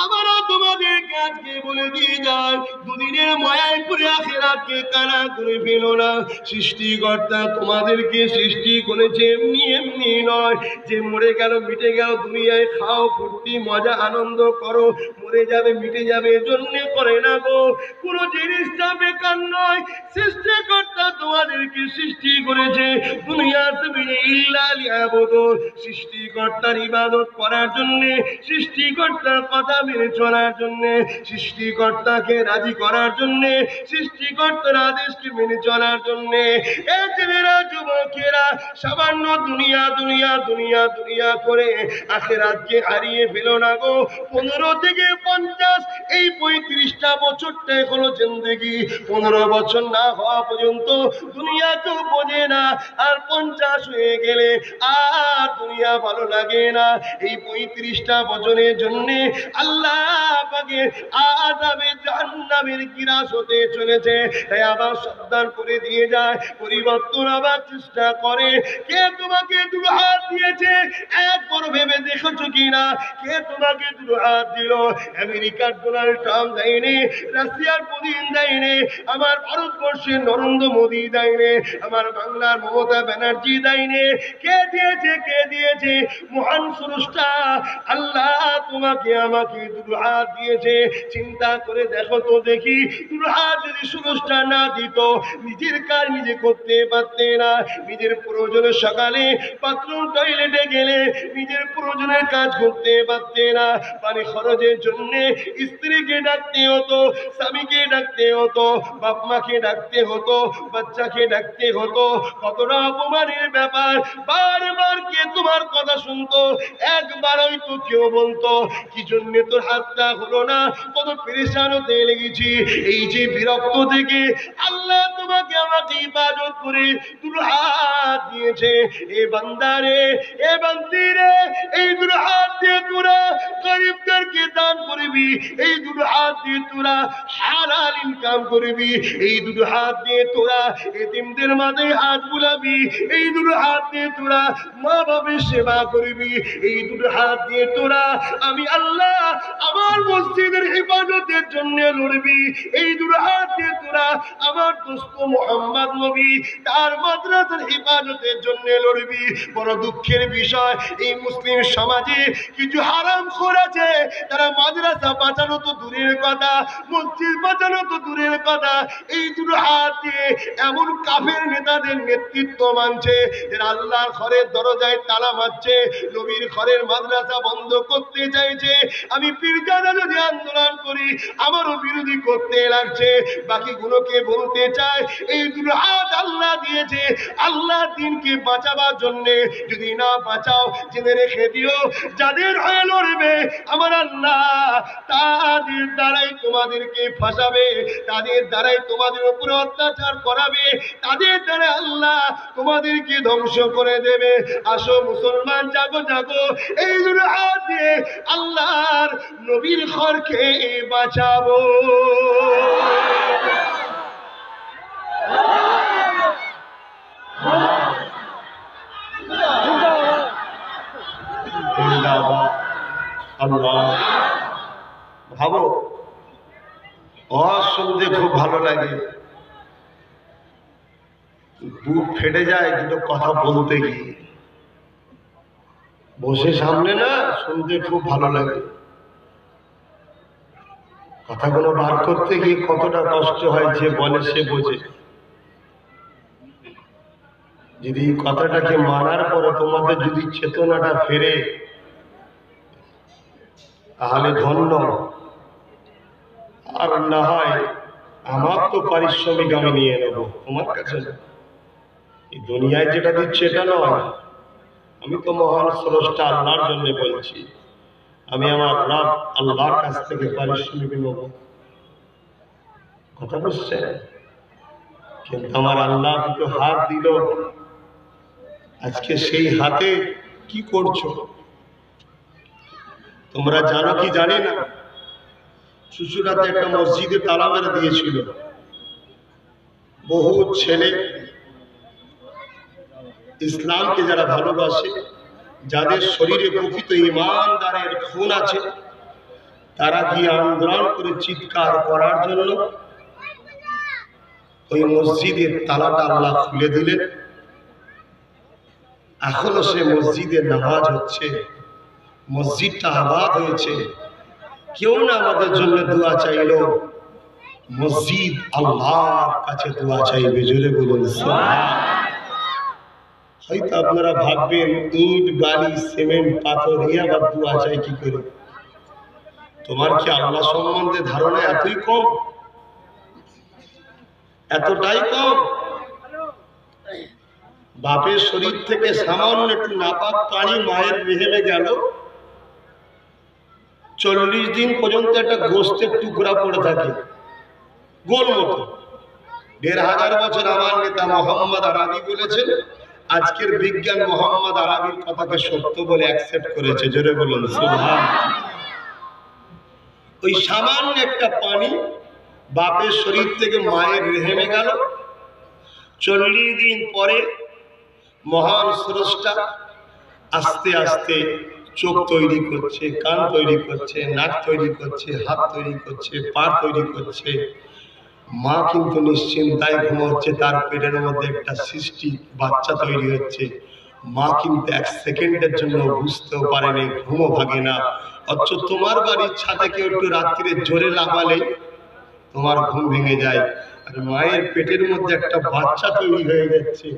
আমারও তোমাদেরকে আজকে বলে দিয়ে যায়, দুদিনের মায়ায় পড়ে আখিরাতকে কানা করে ফেলো না। সৃষ্টিকর্তা তোমাদেরকে সৃষ্টি করেছে এমনি এমনি নয় যে মরে গেল মিটে গেল। দুনিয়ায় খাও, ফুর্তি, মজা, আনন্দ করো, মরে যাবে মিটে যাবে এজন্য করে না গো। কোনো জিনিসটা বেকার নয়। সৃষ্টিকর্তা তোমাদেরকে সৃষ্টি করেছে দুনিয়া জমিনে ইল্লা লিয়াবুদুন, সৃষ্টিকর্তার ইবাদত করার জন্য, সৃষ্টিকর্তার কথা মেনে চলার জন্য, সৃষ্টিকর্তাকে রাজি করার জন্য, সৃষ্টিকর্তার আদেশকে মেনে চলার জন্য। এই ছেলেরা, যুবকেরা সামান্য দুনিয়া দুনিয়া দুনিয়া দুনিয়া করে আখিরাতকে হারিয়ে ফেলো না গো। 15 থেকে 50 এই 35টা বছরটা হলো জিন্দেগি। 15 বছর না হওয়া পর্যন্ত দুনিয়া কেউ বোঝে না, আর 50 হয়ে গেলে আর দুনিয়া ভালো লাগে না। এই 35টা বছরের জন্য আল্লাহ পাকের আযাবে জাহান্নামের গ্রাস হতে চলেছে। তাই আবার সাবধান করে দিয়ে যায়, পরিবর্তন আবার চেষ্টা করে। কে তোমাকে দুটো হাত দিয়েছে একবার ভেবে দেখেছো কিনা? কে তোমাকে দুটো হাত দিল? আমেরিকার ডোনাল্ড ট্রাম্প দেয়নি, রাশিয়ার পুতিন দেয়নি, আমার ভারতবর্ষের নরেন্দ্র মোদী দেয়নি, আমার বাংলার মমতা ব্যানার্জি দেয়নি। কে দিয়েছে? কে দিয়েছে? মহান স্রষ্টা আল্লাহ তোমাকে আমাকে দুটো হাত দিয়েছে। চিন্তা করে দেখো তো দেখি, দুটো হাত যদি স্রষ্টা না দিত, নিজের কাজ নিজে করতে পারতে না। নিজের প্রয়োজনে সকালে বাথরুম টয়লেটে গেলে নিজের প্রয়োজনের কাজ করতে পারতে না। পানি খরচের জন্য স্ত্রীকে ডাকতে হতো, স্বামীকে ডাকতে হতো, বাপ মাকে ডাকতে হতো, বাচ্চাকে ডাকতে হতো। কতটা অপমানের ব্যাপার! বারবার কে তোমার কথা শুনতো? একবারই তো কেউ বলতো কি জন্য তোর হাতটা হলো না? কত পেরেশান হতে লেগেছি। এই যে বিরক্ত থেকে আল্লাহ তোমাকে আমাকে ইবাদত করে দুটো হাত দিয়েছে। এ বান্দারে, এ বান্দিরে, এই দুটো হাত দিয়ে তোরা গরিবদেরকে দান করবি, এই দুটো হাত দিয়ে তোরা হালাল ইনকাম করবি, এই দুটো হাত দিয়ে তোরা এতিমদের মাঝে হাত বুলাবি, এই দুটো হাত দিয়ে তোরা মা বাবার সেবা করবি, এই দুটো হাত দিয়ে তোরা আমি আল্লাহ আমার মসজিদের হেফাজতের জন্য লড়বি, এই দুটো হাত দিয়ে তোরা আমার দোস্ত মুহাম্মদ নবী তার মাদ্রাসার হেফাজতের জন্য লড়বি। বড় দুঃখের বিষয়, এই মুসলিম সমাজে কিছু হারামখোর আছে, তারা মাদ্রাসা বাঁচানো তো দূরের কথা, মসজিদ বাঁচানো তো দূরের কথা, এই দুটো হাত দিয়ে এমন কাফের নেতাদের নেতৃত্ব মানছে, যারা আল্লাহর ঘরের দরজায় তালা মারছে, নবীর ঘরের মাদ্রাসা বন্ধ করতে চাইছে। আমি পীরজাদা যদি আন্দোলন করি আমারও বিরোধী করতে লাগছে। বাকিগুলোকে বলতে চাই, এই দুটো হাত আল্লাহ দিয়েছে আল্লাহ দিনকে বাঁচাবার জন্যে। যদি না বাঁচাও জেনে রেখে দিও, যাদের হয়ে লড়বে আমার আল্লাহ তাদের দ্বারাই তোমাদেরকে ফাঁসাবে, তাদের দ্বারাই তোমাদের উপরে অত্যাচার করাবে, তাদের দ্বারা আল্লাহ তোমাদেরকে ধ্বংস করে দেবে। আসো মুসলমান, জাগো জাগো, এই দুটো হাত দিয়ে আল্লাহর নবীর ঘরকে বাঁচাবো। ভাবো, শুনতে খুব ভালো লাগে, বুক ফেটে যায় দুটো কথা বলতে গিয়ে। বসে সামনে না শুনতে খুব ভালো লাগে, কথাগুলো বার করতে গিয়ে কতটা কষ্ট হয়, যে বলে সে বোঝে। যদি এই কথাটাকে মানার পরে তোমাদের যদি চেতনাটা ফেরে তাহলে ধন্য, আর না হয় আমার তো পারিশ্রমিক আমি নিয়ে নেবো তোমার কাছে না। এই দুনিয়ায় যেটা দিচ্ছে এটা নয়, আমি তো মহান স্রষ্টা আল্লাহর জন্য বলছি, আমি আমার রব আল্লাহর কাছ থেকে পারিশ্রমিক নেব। কথা বুঝছে? কিন্তু আমার আল্লাহ দুটো হাত দিল, আজকে সেই হাতে কি করছো তোমরা জানো কি জানি না? চুচুড়াতে একটা মসজিদে তালা মেরে দিয়েছিল, বহু ছেলে ইসলামকে যারা ভালোবাসে, যাদের শরীরে প্রকৃত ইমানদারের খুন আছে, তারা গিয়ে আন্দোলন করে চিৎকার করার জন্য ওই মসজিদের তালাটা আল্লাহ খুলে দিলেন। এখনো সে মসজিদে নামাজ হচ্ছে, মসজিদটা আবাদ হয়েছে। কেউ না আমাদের জন্য দোয়া চাইলো, মসজিদ আল্লাহর কাছে দোয়া চাইবে। জোরে বলুন সুবহানাল্লাহ। হয়তো আপনারা ভাববেন ইট বালি সিমেন্ট পাথর এ আবার দোয়া চাই কি করে? তোমার কি আল্লাহ সম্বন্ধে ধারণা এতই কম? এতটাই কম? বাপের শরীর থেকে সামান্য একটু নাপাক পানি মায়ের রেহেমে গেল, 40 দিন পর্যন্ত একটা গোস্তের টুকরা পড়ে থাকে গোল মতো। 1500 বছর আমার নেতা মোহাম্মদ আরাবি বলেছেন, আজকের বিজ্ঞান মোহাম্মদ আরাবির কথাকে সত্য বলে অ্যাকসেপ্ট করেছে। জোরে বলুন সুবহানাল্লাহ। ওই সামান্য একটা পানি বাপের শরীর থেকে মায়ের রেহেমে গেল, 40 দিন পরে মহান স্রষ্টা আস্তে আস্তে চোখ তৈরি করছে, কান তৈরি করছে, নাক তৈরি করছে, হাত তৈরি করছে, পা তৈরি করছে। মা কিন্তু নিশ্চিন্তায় ঘুমোচ্ছে, তার পেটের মধ্যে একটা সৃষ্টি বাচ্চা তৈরি হচ্ছে। মা কিন্তু 1 সেকেন্ডের জন্য বুঝতেও পারেনি, ঘুমও ভাগে না। অথচ তোমার বাড়ির ছাদে কেউ একটু রাত্রিরে জোরে লাফালে তোমার ঘুম ভেঙে যায়। আর মায়ের পেটের মধ্যে একটা বাচ্চা তৈরি হয়ে যাচ্ছে,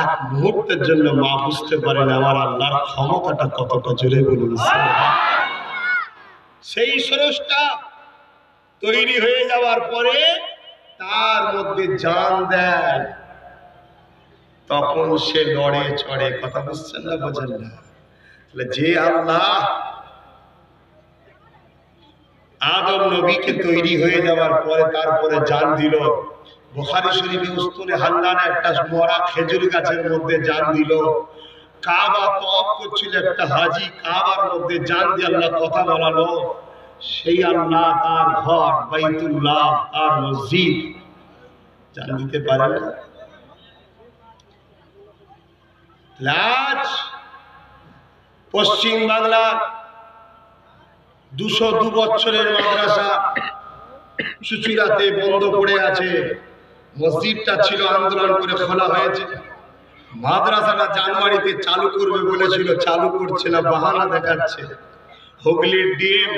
1 মুহূর্তের জন্য মা বুঝতে পারে না আমার আল্লাহর ক্ষমতাটা কতটা। জোরে বলুন সুবহানাল্লাহ। সেই স্রষ্টা তৈরি হয়ে যাওয়ার পরে তার মধ্যে জান দেয়, তখন সে লড়ে চড়ে। কথা বুঝছেন না? বোঝেন না? যে আল্লাহ আদম নবীকে তৈরি হয়ে যাওয়ার পরে তারপরে জান দিল, বুখারী শরীফে উস্তুনে হান্নানে একটা মরা খেজুর গাছের মধ্যে জান দিল। কাবা তওয়াফ করছিল একটা হাজী, কাবার মধ্যে জান দিয়ে আল্লাহ কথা বলালো। সেই আল্লাহ তার ঘর বাইতুল্লাহ, তার মসজিদ জান দিতে পারে না? আজ পশ্চিম বাংলার 202 বছরের মাদ্রাসা চুচুড়াতে বন্ধ পড়ে আছে। মসজিদটা ছিল আন্দোলন করে খোলা হয়েছে। মাদ্রাসাটা জানুয়ারিতে চালু করবে বলেছিল, চালু করছে না, বাহানা দেখাচ্ছে। হুগলির ডিএম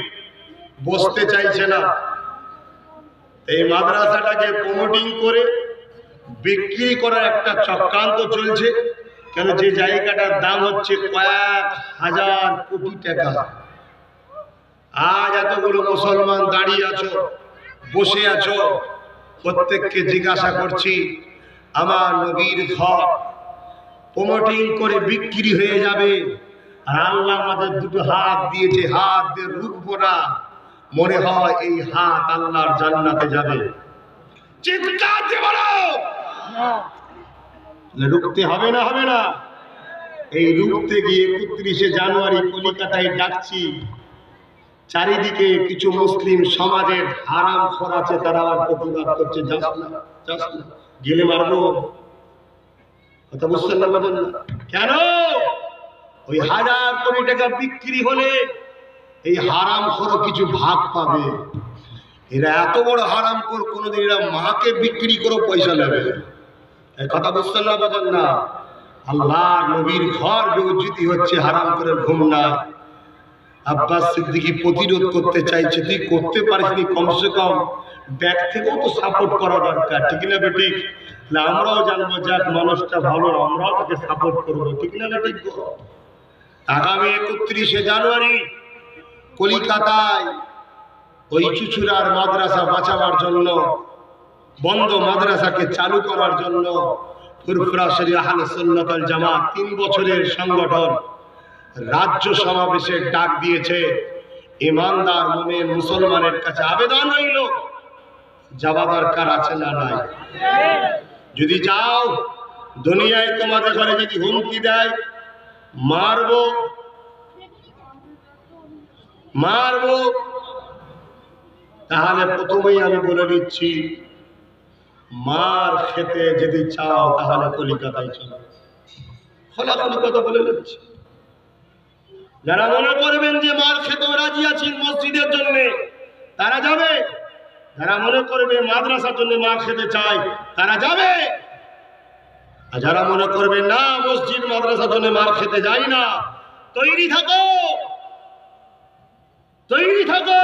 বসতে চাইছে না। এই মাদ্রাসাটাকে প্রমোটিং করে বিক্রি করার একটা চক্রান্ত চলছে। কেন? যে জায়গাটার দাম হচ্ছে কয়েক হাজার কোটি টাকা। আজ এতগুলো মুসলমান দাঁড়িয়ে আছো, বসে আছো, প্রত্যেককে জিজ্ঞাসা করছি, আমার নবীর ঘর প্রমোটিং করে বিক্রি হয়ে যাবে, আর আল্লাহ আমাদের 2 হাত দিয়েছে, হাত দিয়ে রুখবো না। মনে হয় এই হাত আল্লাহর জান্নাতে যাবে। চিৎকার দিয়ে বলো, রুখতে হবে না? হবে না? এই রুখতে গিয়ে 31শে জানুয়ারি কলিকাতায় ডাকছি, চারিদিকে কিছু মুসলিম সমাজের হারাম খোর আছে, তারা আবার প্রতিবাদ করছে, যাস না, যাস না, গেলে মারবো। কথা বুঝছেন না? বলেন না কেন? ওই 1000 কোটি টাকা বিক্রি হলে এই হারাম খোর কিছু ভাগ পাবে। এরা এত বড় হারাম খোর, কোনোদিন এরা মাকে বিক্রি করে পয়সা নেবে। এই কথা বুঝছেন না? বলেন না? আল্লাহর নবীর ঘর বেউজ্জতি হচ্ছে, হারাম করে ঘুম না। আব্বাস সিদ্দিকী প্রতিরোধ করতে চাইছে, তুই করতে পারিসনি, কমসে কম ব্যাক থেকেও তো সাপোর্ট করা দরকার, ঠিক না বেটি? আমরাও জানবো যাক মানুষটা ভালো, আমরাও তাকে সাপোর্ট করবো, ঠিক না বেটি? আগামী 31শে জানুয়ারি কলিকাতায় ওই চুচুড়ার মাদ্রাসা বাঁচাবার জন্য, বন্ধ মাদ্রাসাকে চালু করার জন্য ফুরফুরা শরীফ আহলে সুন্নাত ওয়াল জামাত 3 বছরের সংগঠন রাজ্য সমাবেশের ডাক দিয়েছে। ইমানদার মুমিন মুসলমানের কাছে আবেদন রইল, যাওয়া দরকার আছে না নাই? যদি যাও, দুনিয়ায় তোমাদের ঘরে যদি হুমকি দেয় মারবো মারবো, তাহলে প্রথমেই আমি বলে দিচ্ছি, মার খেতে যদি চাও তাহলে কলিকাতায় চলো। খোলাখুলি কথা বলে দিচ্ছি। যারা মনে করবেন যে মার খেতেও রাজি আছেন মসজিদের জন্য তারা যাবে, যারা মনে করবে মাদ্রাসার জন্য মার খেতে চায় তারা যাবে, আর যারা মনে করবে না মসজিদ মাদ্রাসার জন্য মার খেতে যাই না, তৈরি থাকো, তৈরি থাকো।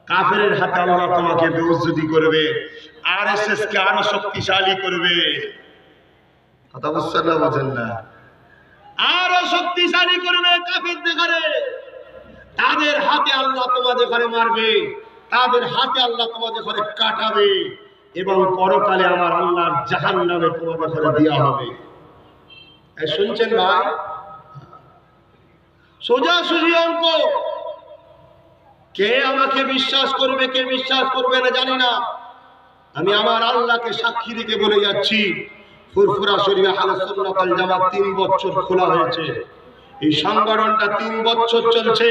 কাফেরের হাতে আল্লাহ তোমাকে বেইজ্জতি করবে, আরএসএস কে আরো শক্তিশালী করবে। কথা বুঝছেন না? বুঝেন না? আরো শক্তিশালী করবে কাফেরদের ঘরে, তাদের হাতে আল্লাহ তোমাদের ঘরে মারবে, তাদের হাতে আল্লাহ তোমাদের ঘরে কাটাবে, এবং পরকালে আমার আল্লাহর জাহান্নামে তোমাদের ঘরে দেওয়া হবে। শুনছেন ভাই? সোজাসুজি অঙ্ক। কে আমাকে বিশ্বাস করবে কে বিশ্বাস করবে না জানি না, আমি আমার আল্লাহকে সাক্ষী রেখে বলে যাচ্ছি, ফুরফুরা শরীফ আহলে সুন্নাত ওয়াল জামাত 3 বছর খোলা হয়েছে। এই সংগঠনটা 3 বছর চলছে।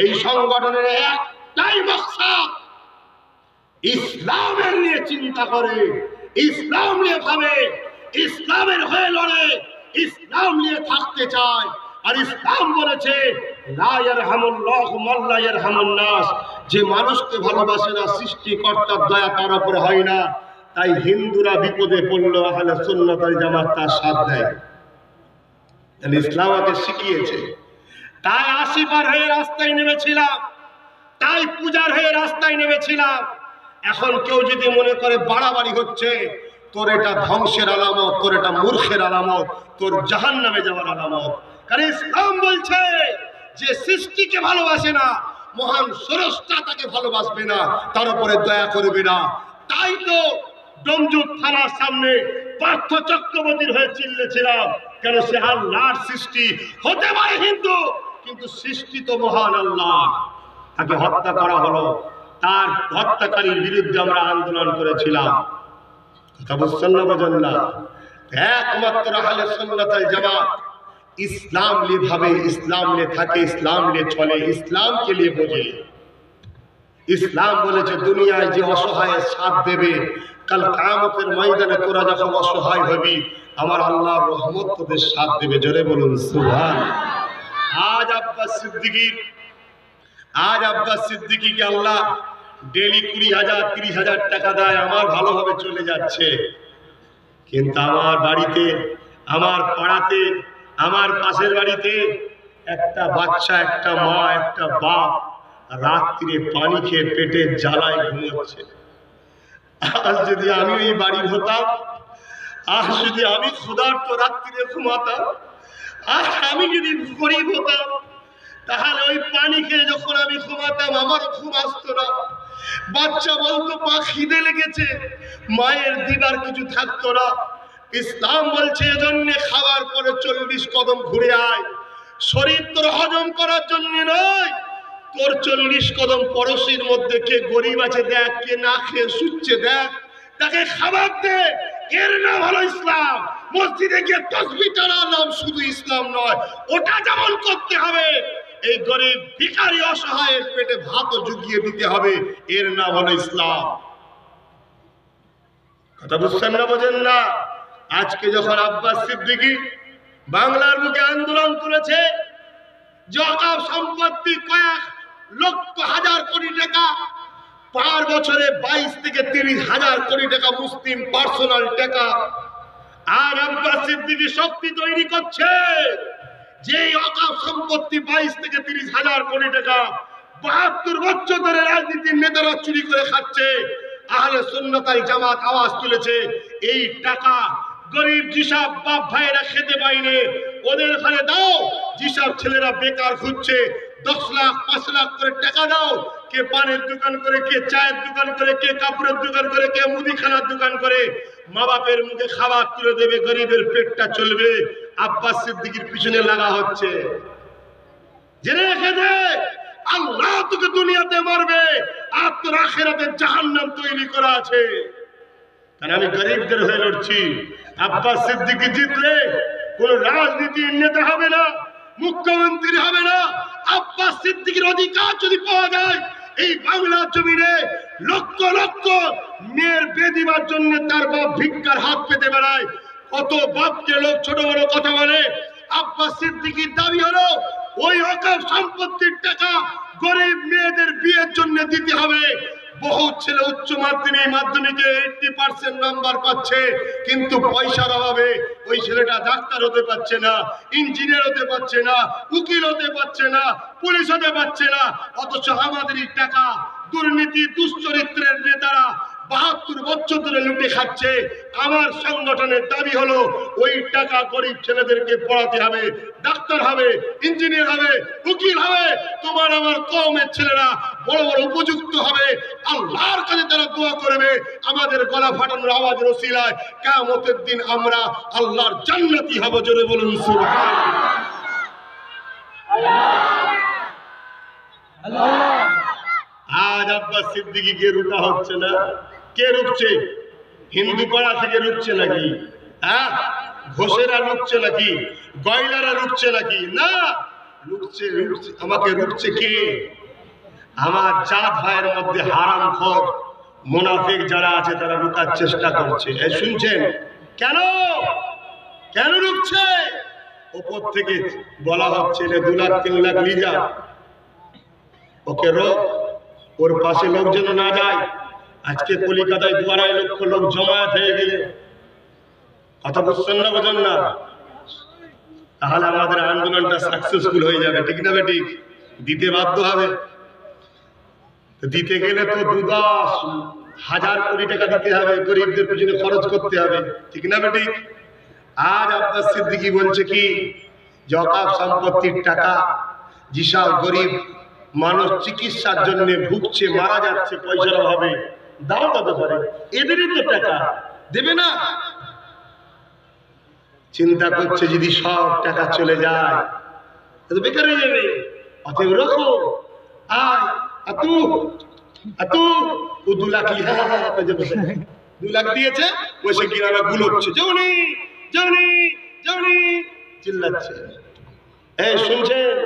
এই সংগঠনের একটাই মাকসাদ, ইসলামের নিয়ে চিন্তা করে, ইসলাম নিয়ে ভাবে, ইসলামের হয়ে লড়ে, ইসলাম নিয়ে থাকতে চায়। আর ইসলাম বলেছে লা ইয়ারহামুল্লাহু মান লা ইয়ারহামুন নাস, যে মানুষকে ভালোবাসে না সৃষ্টিকর্তার দয়া তার উপরে হয় না। তাই হিন্দুরা বিপদে পড়লো আহলে সুন্নাত ওয়াল জামাত তার সাথ দেয়। ইসলাম আমাকে শিখিয়েছে। তাই 80 বার হয়ে রাস্তায় নেমেছিলাম, তাই পূজার হয়ে রাস্তায় নেমেছিলাম। এখন কেউ যদি মনে করে বাড়াবাড়ি হচ্ছে, তোর এটা ধ্বংসের আলামত, তোর এটা মূর্খের আলামত, তোর জাহান্নামে যাওয়ার আলামত। কারণ ইসলাম বলছে যে সৃষ্টিকে ভালোবাসে না, মহান স্রষ্টা তাকে ভালোবাসবে না, তার উপরে দয়া করবে না। তাই তো ডোমজুদ থানার সামনে পার্থ চক্রবর্তীর হয়ে চিল্লেছিলাম, কেন সে আল্লাহর সৃষ্টি, হতে পারে হিন্দু কিন্তু সৃষ্টি তো মহান আল্লাহ। তাকে হত্যা করা হলো, তার হত্যাকারীর বিরুদ্ধে আমরা আন্দোলন করেছিলাম। কথা বুঝছেন না? বোঝেন না? একমাত্র আহলে সুন্নাত ওয়াল জামাত ইসলাম নিয়ে ভাবে, ইসলাম নিয়ে থাকে, ইসলাম নিয়ে চলে, ইসলামকে নিয়ে বোঝে। ইসলাম বলেছে দুনিয়ায় যে অসহায়ের সাথ দেবে, কাল কিয়ামতের ময়দানে তোরা যখন অসহায় হবি, আমার আল্লাহর রহমত তোদের সাথ দেবে। জোরে বলুন সুবহানাল্লাহ। আজ আব্বাস সিদ্দিকীকে আল্লাহ ডেইলি 20,000 30,000 টাকা দেয়, আমার ভালোভাবে চলে যাচ্ছে। কিন্তু আমার বাড়িতে, আমার পাড়াতে, আমার পাশের বাড়িতে একটা বাচ্চা, একটা মা, একটা বাপ রাত্রে পানি খেয়ে পেটের জ্বালায় ঘুমোচ্ছে। আজ যদি আমি এই বাড়ির হতাম, আজ যদি আমি ক্ষুধার্ত রাত্রিরে ঘুমাতাম, আজ আমি যদি গরিব হতাম, তাহলে ওই পানি খেয়ে যখন আমি ঘুমাতাম আমার ঘুম আসতো না। বাচ্চা বলতো মা খিদে লেগেছে, মায়ের দিবার কিছু থাকতো না। ইসলাম বলছে এজন্য খাওয়ার পরে 40 কদম ঘুরে আয়। শরীর তোর হজম করার জন্য নয়, তোর 40 কদম পড়োশির মধ্যে কে গরিব আছে দেখ, কে না খেয়ে শুচ্ছে দেখ, তাকে খাবার দে। এর নাম হলো ইসলাম। মসজিদে গিয়ে তাসবিহ টানার নাম শুধু ইসলাম নয়, ওটা যেমন করতে হবে, এই গরিব ভিখারি অসহায়ের পেটে ভাতও জুগিয়ে দিতে হবে, এর নাম হলো ইসলাম। কথা বুঝছেন না? বোঝেন না? আজকে যখন আব্বাস সিদ্দিকী বাংলার বুকে আন্দোলন করেছে, যে ওয়াকফ সম্পত্তি কয়েক লক্ষ হাজার কোটি টাকা, পার বছরে 22 থেকে 30,000 কোটি টাকা মুসলিম পার্সোনাল টাকা, আর আব্বাস সিদ্দিকী শক্তি তৈরি করছে যে ওয়াকফ সম্পত্তি 22 থেকে 30,000 কোটি টাকা 72 বছর ধরে রাজনীতির নেতারা চুরি করে খাচ্ছে। আহলে সুন্নাত ওয়াল জামাত আওয়াজ তুলেছে, এই টাকা গরিব যেসব বাপ ভাইয়েরা খেতে পায়নি ওদের ঘরে দাও, যেসব ছেলেরা বেকার ঘুরছে 10 লাখ 5 লাখ করে টাকা দাও। কে পানের দোকান করে, কে চায়ের দোকান করে, কে কাপড়ের দোকান করে, কে মুদিখানার দোকান করে, মা বাপের মুখে খাবার তুলে দেবে, গরিবের পেটটা চলবে। আব্বাস সিদ্দিকীর পিছনে লাগা হচ্ছে। জেনে রেখে দে, আল্লাহ তোকে দুনিয়াতে মারবে আর তোর আখিরাতে জাহান্নাম তৈরি করা আছে। কারণ আমি গরিবদের হয়ে লড়ছি। আব্বাস সিদ্দিকী জিতলে কোন রাজনীতির নেতা হবে না, মুখ্যমন্ত্রী হবে না। আব্বাস সিদ্দিকীর অধিকার যদি পাওয়া যায়, এই বাংলার জমিনে লক্ষ লক্ষ মেয়ের বিয়ে দিবার জন্য তার বাপ ভিক্ষার হাত পেতে বেড়ায়। কত বাপকে লোক ছোট বড় কথা বলে, আব্বাস সিদ্দিকীর দাবি হলো ওই ওয়াকফ সম্পত্তির টাকা গরিব মেয়েদের বিয়ের জন্য দিতে হবে। বহু ছেলে উচ্চ মাধ্যমিকে 80% নাম্বার পাচ্ছে, কিন্তু পয়সার অভাবে ওই ছেলেটা ডাক্তার হতে পারছে না, ইঞ্জিনিয়ার হতে পারছে না, উকিল হতে পারছে না, পুলিশ হতে পারছে না। অথচ আমাদেরই টাকা দুর্নীতি দুশ্চরিত্রের নেতারা 72 বছর ধরে লুটে খাচ্ছে। আমার সংগঠনের দাবি হলো ওই টাকা গরিব ছেলেদেরকে পড়াতে হবে, ডাক্তার হবে, ইঞ্জিনিয়ার হবে, উকিল হবে। তোমার আমার কওমের ছেলেরা বড় বড় উপযুক্ত হবে, আল্লাহর কাছে তারা দোয়া করবে। আমাদের গলা ফাটানোর আওয়াজের ওসিলায় কিয়ামতের দিন আমরা আল্লাহর জান্নাতি হব। জোরে বলুন সুবহানাল্লাহ। আজ আব্বাস সিদ্দিকীকে রুকা হচ্ছে না। কে রুকছে? হিন্দু পাড়া থেকে রুকছে নাকি? হ্যাঁ, ঘোষেরা রুকছে নাকি? গয়লারা রুকছে নাকি? না, রুকছে আমাকে রুকছে কে? আমার জাত ভাইয়ের মধ্যে হারামখোর মুনাফিক যারা আছে তারা রুকার চেষ্টা করছে। এই শুনছেন কেন? কেন রুকছে? উপর থেকে বলা হচ্ছে 2 লাখ 3 লাখ নিয়ে যা, ওকে রোক, ওর পাশে লোক যেন না যায়। আজকে কলিকাতায় 2-2.5 লক্ষ লোক জমায়েত হয়ে গেলে কথা বুঝছেন না, বোঝেন না? তাহলে আমাদের আন্দোলনটা সাকসেসফুল হয়ে যাবে, ঠিক না বেটি? দিতে বাধ্য হবে। দিতে গেলে তো 10,000 কোটি টাকা দিতে হবে, গরিবদের পিছনে খরচ করতে হবে, ঠিক না বেটি? আজ আব্বাস সিদ্দিকী বলছে কি, ওয়াকফ সম্পত্তির টাকা যেসব গরিব মানুষ চিকিৎসার জন্য ভুগছে, মারা যাচ্ছে পয়সার অভাবে, দাও দিতে পারে, এদেরই তো টাকা দেবে না। চিন্তা করছে যদি সব টাকা চলে যায় তো বেকার হয়ে যাবে। অতএব রাখো, আয় আতু আতু ও 2 লাখ 2 লাখ দিয়েছে, বসে কিনারা গুলোচ্ছে, জৌনি জৌনি জৌনি চিল্লাচ্ছে। এই শুনছেন?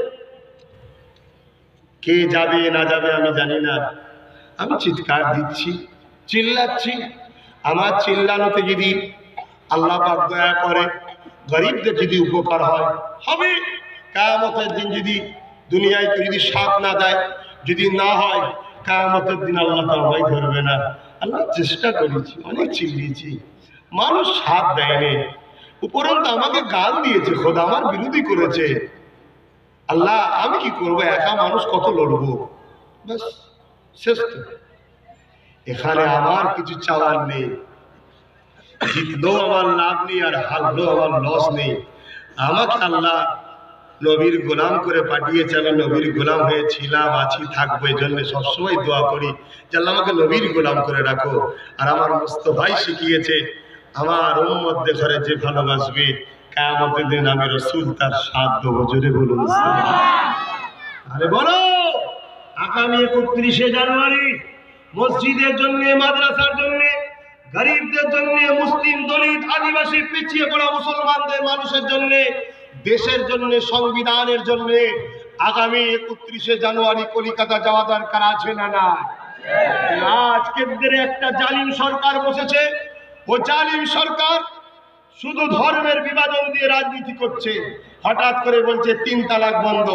কে যাবে না যাবে আমি জানি না, আমি চিৎকার দিচ্ছি, চিল্লাচ্ছি। আমার চিল্লানোতে যদি আল্লাহ পাক দয়া করে, গরিবদের যদি উপকার হয় হবে। কিয়ামতের দিন যদি দুনিয়ায় কেউ যদি সাথ না দেয়, যদি না হয়, কিয়ামতের দিন আল্লাহ তাআলাই ধরবে না। আল্লাহ চেষ্টা করেছি, অনেক চিল্লিয়েছি, মানুষ সাথ দেয়নি, উপরন্তু আমাকে গাল দিয়েছে, খোদা আমার বিরোধী করেছে। আল্লাহ আমি কি করবো, একা মানুষ কত লড়বো, বাস শেষ তো। এখানে আমার কিছু চাওয়ার নেই, জিতলেও আমার লাভ নেই আর হারলেও আমার লস নেই। আমাকে আল্লাহ নবীর গোলাম করে পাঠিয়েছে, আমি নবীর গোলাম হয়েছিলাম, আছি, থাকবো। এই জন্য সবসময় দোয়া করি যে আল্লাহ আমাকে নবীর গোলাম করে রাখো। আর আমার মুস্তাফাই শিখিয়েছে, আমার উম্মত দেখে যে ভালোবাসবে, কিয়ামতের দিন আমি রাসূল তার সাথ দেবো। জোরে বলুন আরে বলো। আগামী 31শে জানুয়ারি মসজিদের জন্য, মাদ্রাসার জন্য, গরিবদের জন্য, মুসলিম দলিত আদিবাসী পিছিয়ে পড়া মুসলমানদের মানুষের জন্য, দেশের জন্য, সংবিধানের জন্য আগামী 31শে জানুয়ারি কলিকাতা যাওয়া দরকার আছে না না? আজ কেন্দ্রে একটা জালিম সরকার বসেছে, ও জালিম সরকার শুধু ধর্মের বিভাজন দিয়ে রাজনীতি করছে। হঠাৎ করে বলছে 3 তালাক বন্ধ,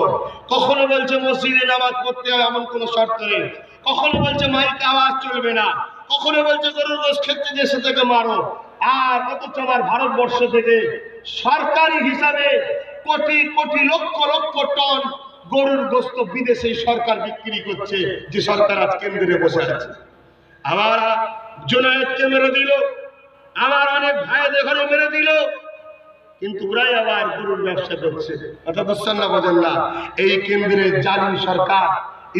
কখনো বলছে মসজিদে নামাজ পড়তে হবে এমন কোনো শর্ত নেই, কখনো বলছে মাইকে আওয়াজ চলবে না, কখনো বলছে গরুর গোশত খেতে যে সে থেকে মারো। আর অথচ আমার ভারতবর্ষ থেকে সরকারি হিসাবে কোটি কোটি লক্ষ লক্ষ টন গরুর গোশত বিদেশে সরকার বিক্রি করছে, যে সরকার আজ কেন্দ্রে বসে আছে। আমার জুনায়েদকে মেরে দিল, আমার অনেক ভাইদের ঘরে মেরে দিল, কিন্তু ওরাই আবার গরুর ব্যবসা করছে। কথা বুঝছেন না, বোঝেন না? এই কেন্দ্রের জালিম সরকার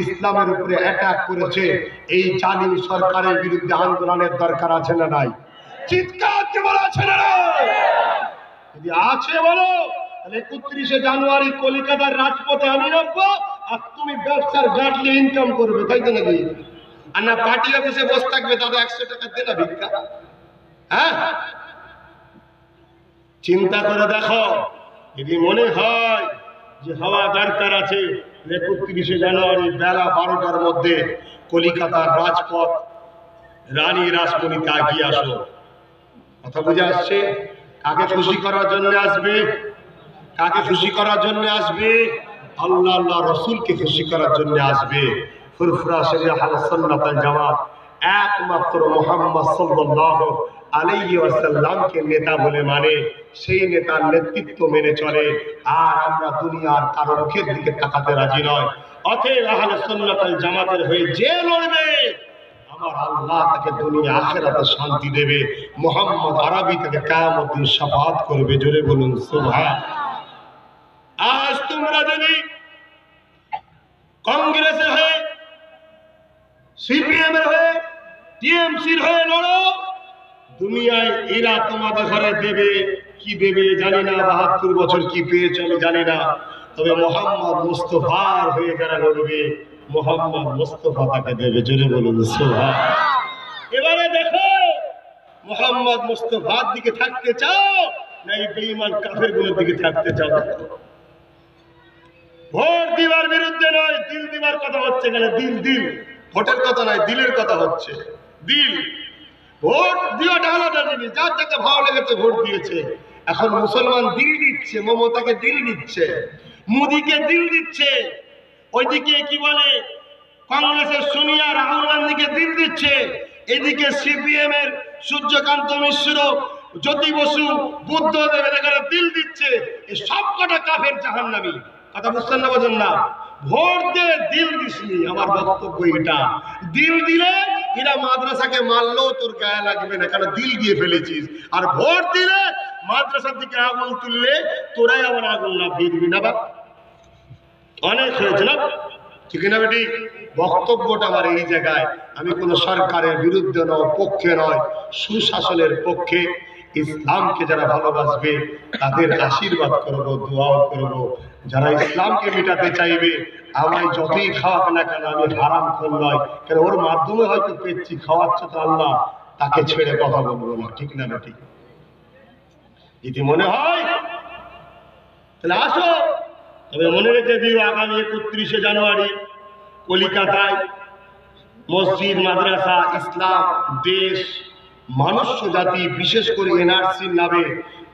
ইসলামের উপরে অ্যাটাক করেছে। এই জালিম সরকারের বিরুদ্ধে আন্দোলনের দরকার আছে না নাই? চিৎকার দিয়ে বলা আছে না নাই? যদি আছে বলো, তাহলে 31শে জানুয়ারি কলকাতার রাজপথে আমি নামবো, আর তুমি ব্যবসার গাড়লে ইনকাম করবে, তাই তো নাকি? আর না পার্টি অফিসে বসে থাকবে, দাদা 100 টাকা দে না ভিক্ষা। হ্যাঁ, চিন্তা করে দেখো, যদি মনে হয় যে হওয়া দরকার আছে, 31শে জানুয়ারি বেলা 12টার মধ্যে কলিকাতার রাজপথ রানী রাসমণিতে আগিয়ে আসো। কথা বুঝে আসছে? কাকে খুশি করার জন্য আসবে? কাকে খুশি করার জন্য আসবে? আল্লাহ আল্লাহ রসুলকে খুশি করার জন্য আসবে। ফুরফুরা শরিয়া আহলে সুন্নাত ওয়াল জামাত একমাত্র মুহাম্মদ সাল্লাল্লাহু আলাইহি ওয়াসাল্লামকে নেতা বলে মানে, সেই নেতার নেতৃত্ব মেনে চলে। আর আমরা দুনিয়ার কারো মুখের দিকে তাকাতে রাজি নয়। অতএব আহলে সুন্নাত ওয়াল জামাতের হয়ে যে লড়বে, আমার আল্লাহ তাকে দুনিয়া আখিরাতে শান্তি দেবে। মুহাম্মদ আরবি তাকে কিয়ামত দিন শাফাআত করবে। জোরে বলুন সুবহান। আজ তোমরা যদি কংগ্রেসের হয়ে, সিপিএম এর হয়ে, টিএমসির হয়ে লড়ো, দুনিয়ায় এরা তোমাদের ঘরে দেবে কি দেবে জানি না, ৭২ বছর কি পেয়েছে আমি জানি না, তবে মোহাম্মদ মুস্তাফার হয়ে যারা লড়বে, মোহাম্মদ মুস্তাফা তাকে দেবে। জোরে বলুন সুবহান। এবারে দেখো, মোহাম্মদ মুস্তাফার দিকে থাকতে চাও না এই বেঈমান কাফেরগুলোর দিকে থাকতে চাও? ভোট দিবার বিরুদ্ধে নয়, দিল দিবার কথা হচ্ছে। এখানে দিল দিল, ভোটের কথা নয়, দিলের কথা হচ্ছে। দিল, ভোট দেওয়াটা আলাদা জিনিস। যার যাকে ভালো লেগেছে ভোট দিয়েছে। এখন মুসলমান দিল দিচ্ছে, মমতাকে দিল দিচ্ছে, মোদিকে দিল দিচ্ছে, ওইদিকে কি বলে কংগ্রেসের সোনিয়া রাহুল গান্ধীকে দিল দিচ্ছে, এদিকে সিপিএম এর সূর্যকান্ত মিশ্র, জ্যোতি বসু, বুদ্ধদেব এখানে দিল দিচ্ছে। এই সব কটা কাফের জাহান্নামী। কথা বুঝছেন না, বোঝেন না? ভোট দে, দিল দিসনি। আমার বক্তব্য এটা, দিল দিলে এরা মাদ্রাসাকে মারলেও তোর গায়ে লাগবে না, কারণ দিল দিয়ে ফেলেছিস। আর ভোট দিলে মাদ্রাসার দিকে আগুন তুললে তোরাই আমার আগুন লাগিয়ে দিবি না। বা অনেক হয়েছে না, ঠিক না বেটি? বক্তব্যটা আমার এই জায়গায়, আমি কোন সরকারের বিরুদ্ধে নয়, পক্ষে নয়, সুশাসনের পক্ষে। ইসলামকে যারা ভালোবাসবে তাদের আশীর্বাদ করব, দোয়াও করব। যারা ইসলামকে মেটাতে চাইবে, আমায় যতই খাওয়াক না কেন, আমি হারাম খোর নয়, কেন ওর মাধ্যমে হয়তো পেয়েছি, খাওয়াচ্ছে তো আল্লাহ, তাকে ছেড়ে কথা বলবো না। ঠিক না বেটি? যদি মনে হয় তাহলে আসো, তবে মনে রেখে দিও, আগামী 31শে জানুয়ারি কলিকাতায় মসজিদ, মাদ্রাসা, ইসলাম, দেশ, মানুষ জাতি, বিশেষ করে এনআরসির নামে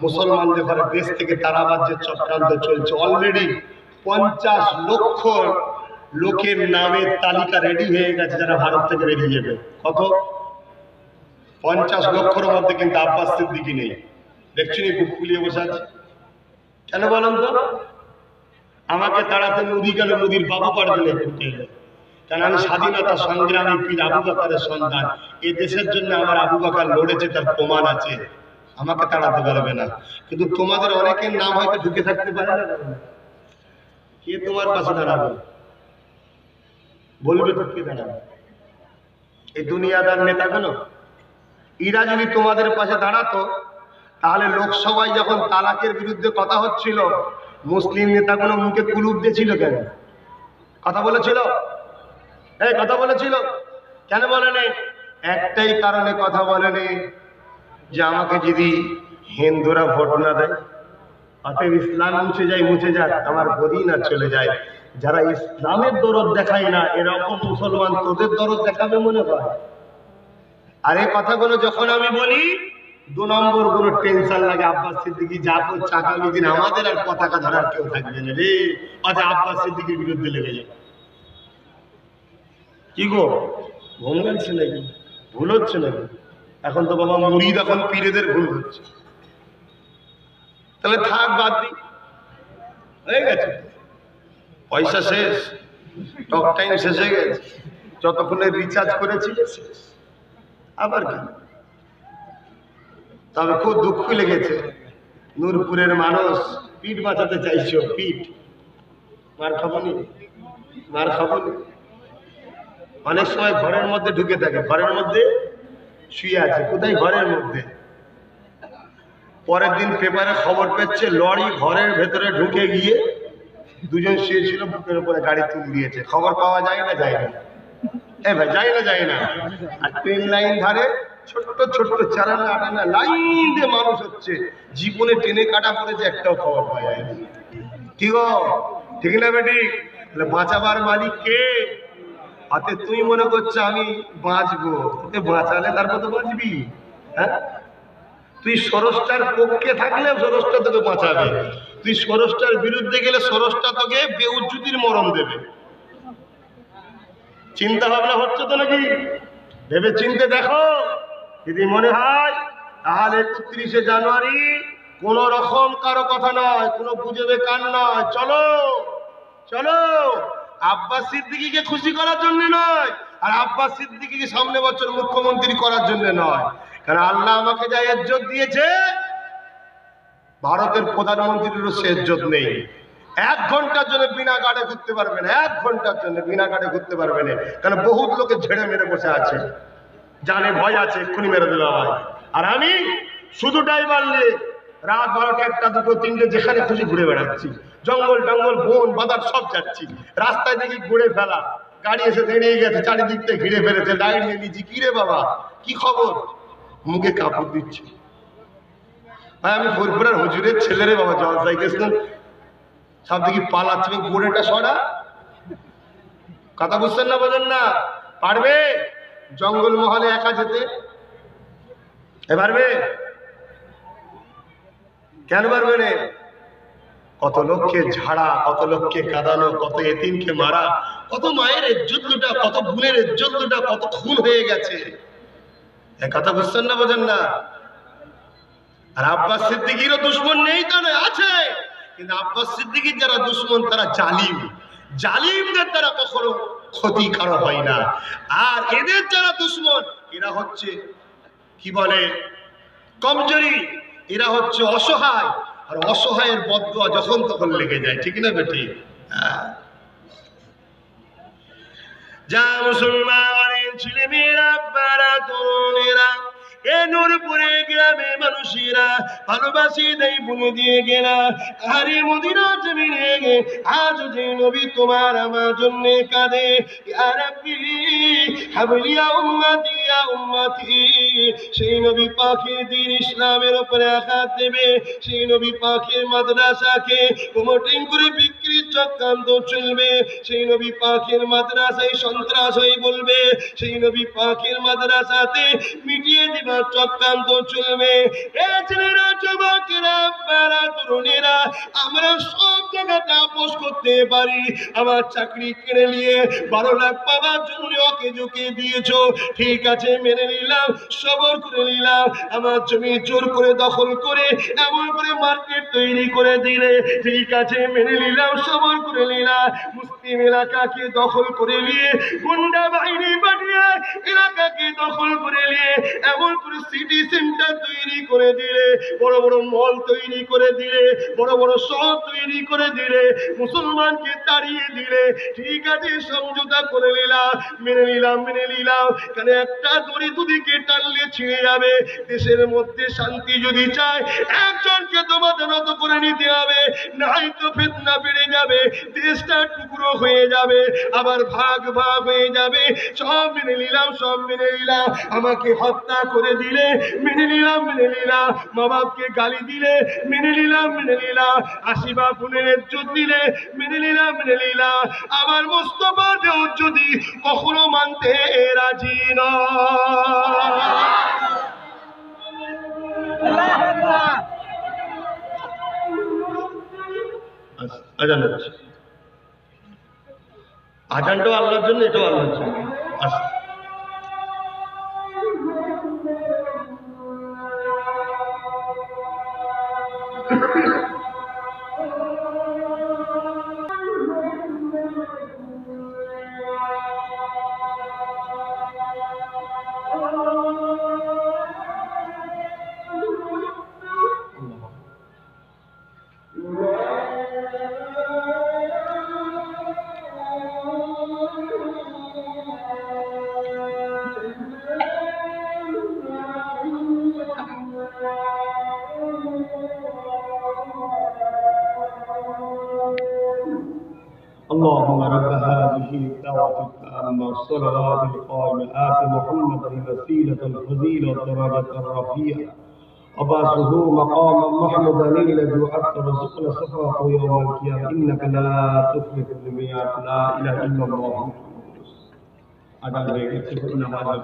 মুসলমানদের ঘরে দেশ থেকে তারাবাদ যে চক্রান্ত চলছে, অলরেডি 50 লক্ষ লোকের নামের তালিকা রেডি হয়ে গেছে যারা ভারত থেকে বেরিয়ে যাবে। কত? 50 লক্ষের মধ্যে কিন্তু আব্বাস সিদ্দিকী নেই। দেখছেন বুক ফুলিয়ে বসে আছে কেন বলেন তো? আমাকে তাড়াতে মোদি গেল, মোদির বাবু পারবে না ঢুকে এলে, কারণ আমি স্বাধীনতা সংগ্রামী পীর আবু বকরের সন্তান। এই দেশের জন্য আমার আবু বকর লড়েছে, তার প্রমাণ আছে। আমাকে তাড়াতে পারবে না। কিন্তু তোমাদের অনেকের নাম হয়তো ঢুকে থাকতে পারে না। কে তোমার পাশে দাঁড়াবে? বলবে তো কে দাঁড়াবে? এই দুনিয়াদার নেতাগুলো। এরা যদি তোমাদের পাশে দাঁড়াতো, তাহলে লোকসভায় যখন তালাকের বিরুদ্ধে কথা হচ্ছিল, মুসলিম নেতাগুলো মুখে কুলুপ দিয়েছিল কেন? কথা বলেছিল? এই কথা বলেছিল কেন? বলে নেই। একটাই কারণে কথা বলে নেই, যে আমাকে যদি হিন্দুরা ভোট না দেয়, অতএব ইসলাম মুছে যায়, মুছে যাক, আমার গদিন আর চলে যায়। যারা ইসলামের দরদ দেখায় না, এরকম মুসলমান তোদের দরদ দেখাবে মনে হয়? আর এই কথাগুলো যখন আমি বলি, 2 নম্বর কোনো টেনশন লাগে। আব্বাস সিদ্দিকী যা করছে, আগামী দিন আমাদের আর পতাকা ধরার কেউ থাকবে না রে। আচ্ছা, আব্বাস সিদ্দিকীর বিরুদ্ধে লেগে যাবে। কি গো, ভুল গেছে নাকি? ভুল হচ্ছে নাকি? এখন তো বাবা মুরিদ, এখন পীরেদের ভুল হচ্ছে। তাহলে থাক, বাদ দি, হয়ে গেছে, পয়সা শেষ, টক টাইম শেষ হয়ে গেছে, যতক্ষণে রিচার্জ করেছিল শেষ। আবার কি? তবে খুব দুঃখ লেগেছে, নূরপুরের মানুষ পিঠ বাঁচাতে চাইছো, পিঠ মার খাবনি, মার খাবনি। অনেক সময় ঘরের মধ্যে ঢুকে থাকে, ঘরের মধ্যে শুয়ে আছে। কোথায়? ঘরের মধ্যে। পরের দিন পেপারে খবর পেচ্ছে, লরি ঘরের ভেতরে ঢুকে গিয়ে 2জন শুয়েছিল, বুকের উপরে গাড়ি তুলে দিয়েছে। খবর পাওয়া যায় না? যায় না? ভাই, যায় না? যায় না? আর ট্রেন লাইন ধারে ছোট্ট ছোট্ট 4-8 লাইন দিয়ে মানুষ হচ্ছে, জীবনে ট্রেনে কাটা পড়েছে, একটাও খবর পাওয়া যায়নি। কি গো, ঠিক না বেটি? বাঁচাবার মালিক কে? হাতে তুই মনে করছো আমি বাঁচবো, তোকে বাঁচালে তারপর তো বাঁচবি। হ্যাঁ, তুই স্রষ্টার পক্ষে থাকলে স্রষ্টা তোকে বাঁচাবে। তুই ষোড়শটার বিরুদ্ধে গেলে ষোড়শটা তোকে বেউজ্জুতির মরণ দেবে। চিন্তা ভাবনা হচ্ছে তো নাকি? ভেবে চিনতে দেখো। যদি মনে হয় তাহলে 31শে জানুয়ারি কোন রকম কারো কথা নয়, কোনো বুঝবে কান নয়, চলো চলো। আব্বাস সিদ্দিকীকে খুশি করার জন্য নয়, আর আব্বাস সিদ্দিকীকে সামনে বছর মুখ্যমন্ত্রী করার জন্য নয়। কারণ আল্লাহ আমাকে যা ইজ্জত দিয়েছে, ভারতের প্রধানমন্ত্রীরও সে ইজ্জত নেই। 1 ঘন্টার জন্য বিনা গাড়ে ঘুরতে পারবে না, 1 ঘন্টার জন্য বিনা গাড়ে ঘুরতে পারবে না। কারণ বহুত লোকে ঝেড়ে মেরে বসে আছে, জানে ভয় আছে এক্ষুনি মেরে দেবে ভাই। আর আমি শুধু ড্রাইভার নিয়ে রাত 12টা 1টা 2টো 3টে যেখানে খুশি ঘুরে বেড়াচ্ছি, জঙ্গল টঙ্গল বন বাজার সব যাচ্ছি। রাস্তায় দেখি ঘুরে ফেলা, গাড়ি এসে দাঁড়িয়ে গেছে, চারিদিক থেকে ঘিরে ফেলেছে, লাইট নিয়ে নিচ্ছি। কি রে বাবা, কি খবর? মুখে কাপড় দিচ্ছে। ভাই আমি ফুরফুরার হুজুরের ছেলে রে বাবা, জলসাই গেছিলাম, সব দেখি পালাচ্ছে। গোড়েটা সরা, কথা বুঝছেন না, বোঝেন না? পারবে জঙ্গল মহলে একা যেতে? পারবে? কেন পারবে না? কত লোককে ঝাড়া, কত লোককে কাঁদানো, কত এতিমকে মারা, কত মায়ের ইজ্জত লুটা, কত বোনের ইজ্জত লুটা, কত খুন হয়ে গেছে। কথা বুঝছেন না, বোঝেন না? আর আব্বাস সিদ্দিকীরও দুশ্মন নেই তো নয়, আছে। কিন্তু আব্বাস সিদ্দিকীর যারা দুশ্মন তারা জালিম, জালিমদের দ্বারা কখনো ক্ষতি কারো হয় না। আর এদের যারা দুশ্মন এরা হচ্ছে কি বলে কমজোরি, এরা হচ্ছে অসহায়। আর অসহায়ের বদদুয়া যখন তখন লেগে যায়, ঠিক না বেটি? যা মুসলমানের ছেলে মেয়েরা, বারা তরুণেরা, এ নূরপুরে গ্রামে মানুষেরা ভালোবাসি দেই বলে দিয়ে গেলা। আরে মদিনা জমিনে আজ যে নবী তোমার আমার জন্য কাঁদে, ইয়া রাব্বি হাবলিয়া উম্মতি ইয়া উম্মতি। সেই নবী পাকের দ্বীন ইসলামের উপরে আঘাত দেবে, সেই নবী পাকের মাদ্রাসাকে প্রমোটিং করে বিক্রির চক্রান্ত চলবে, সেই নবী পাকের মাদ্রাসায় সন্ত্রাস হয়ে বলবে, সেই নবী পাকের মাদ্রাসাতে মিটিয়ে দিবা চক্রান্ত চলবে। এ ছেলেরা, যুবকেরা, বারা তরুণেরা, আমরা সব জায়গাটা আপোষ করতে পারি। আমার চাকরি কেড়ে নিয়ে 12 লাখ পাওয়ার জন্য ওকে ঝুঁকে দিয়েছো, ঠিক আছে মেনে নিলাম, সবর করে নিলাম। আমার জমি জোর করে দখল করে এমন করে মার্কেট তৈরি করে দিলে, ঠিক আছে মেনে নিলাম, সবর করে নিলাম। মুসলিম এলাকাকে দখল করে নিয়ে গুন্ডা বাহিনী পাঠিয়ে এলাকাকে দখল করে নিয়ে এমন করে সিটি সেন্টার তৈরি করে দিলে, বড় বড় মল তৈরি করে দিলে, বড় বড় শহর তৈরি করে দিলে, মুসলমানকে তাড়িয়ে দিলে, ঠিক আছে সমঝোতা করে নিলাম, মেনে নিলাম, মেনে নিলাম। কেন একটা দড়ি দুদিকে টানলে ছিঁড়ে যাবে। দেশের মধ্যে শান্তি যদি চায় একজনকে তোমাদের মতো করে নিতে হবে, নাই তো ফিতনা বেড়ে যাবে, দেশটা টুকরো হয়ে যাবে, আবার ভাগ ভাগ হয়ে যাবে। সব মেনে নিলাম, সব মেনে নিলাম। আমাকে হত্যা করে দিলে মেনে নিলাম, মেনে নিলাম। মা বাপকে গালি দিলে মেনে নিলাম, মেনে নিলাম। আশিবা বোনের ইজ্জত দিলে মেনে নিলাম, মেনে নিলাম। আমার মোস্তফার দেহ যদি কখনো মানতে রাজি নয়। আজানটাও আল্লাহর জন্য, এটাও আল্লাহর জন্য। اللهم رب هذه الدعوة التامة والصلوات القائمة آت محمدا الوسيلة الفضيلة والدرجة الرفيعة وبعثه مقاما محمودا الذي وعدت رزقنا صفاته يوم القيامة إنك لا تخلف الميعاد لا إله إلا الله। আদান হয়ে গেছে, নামাজ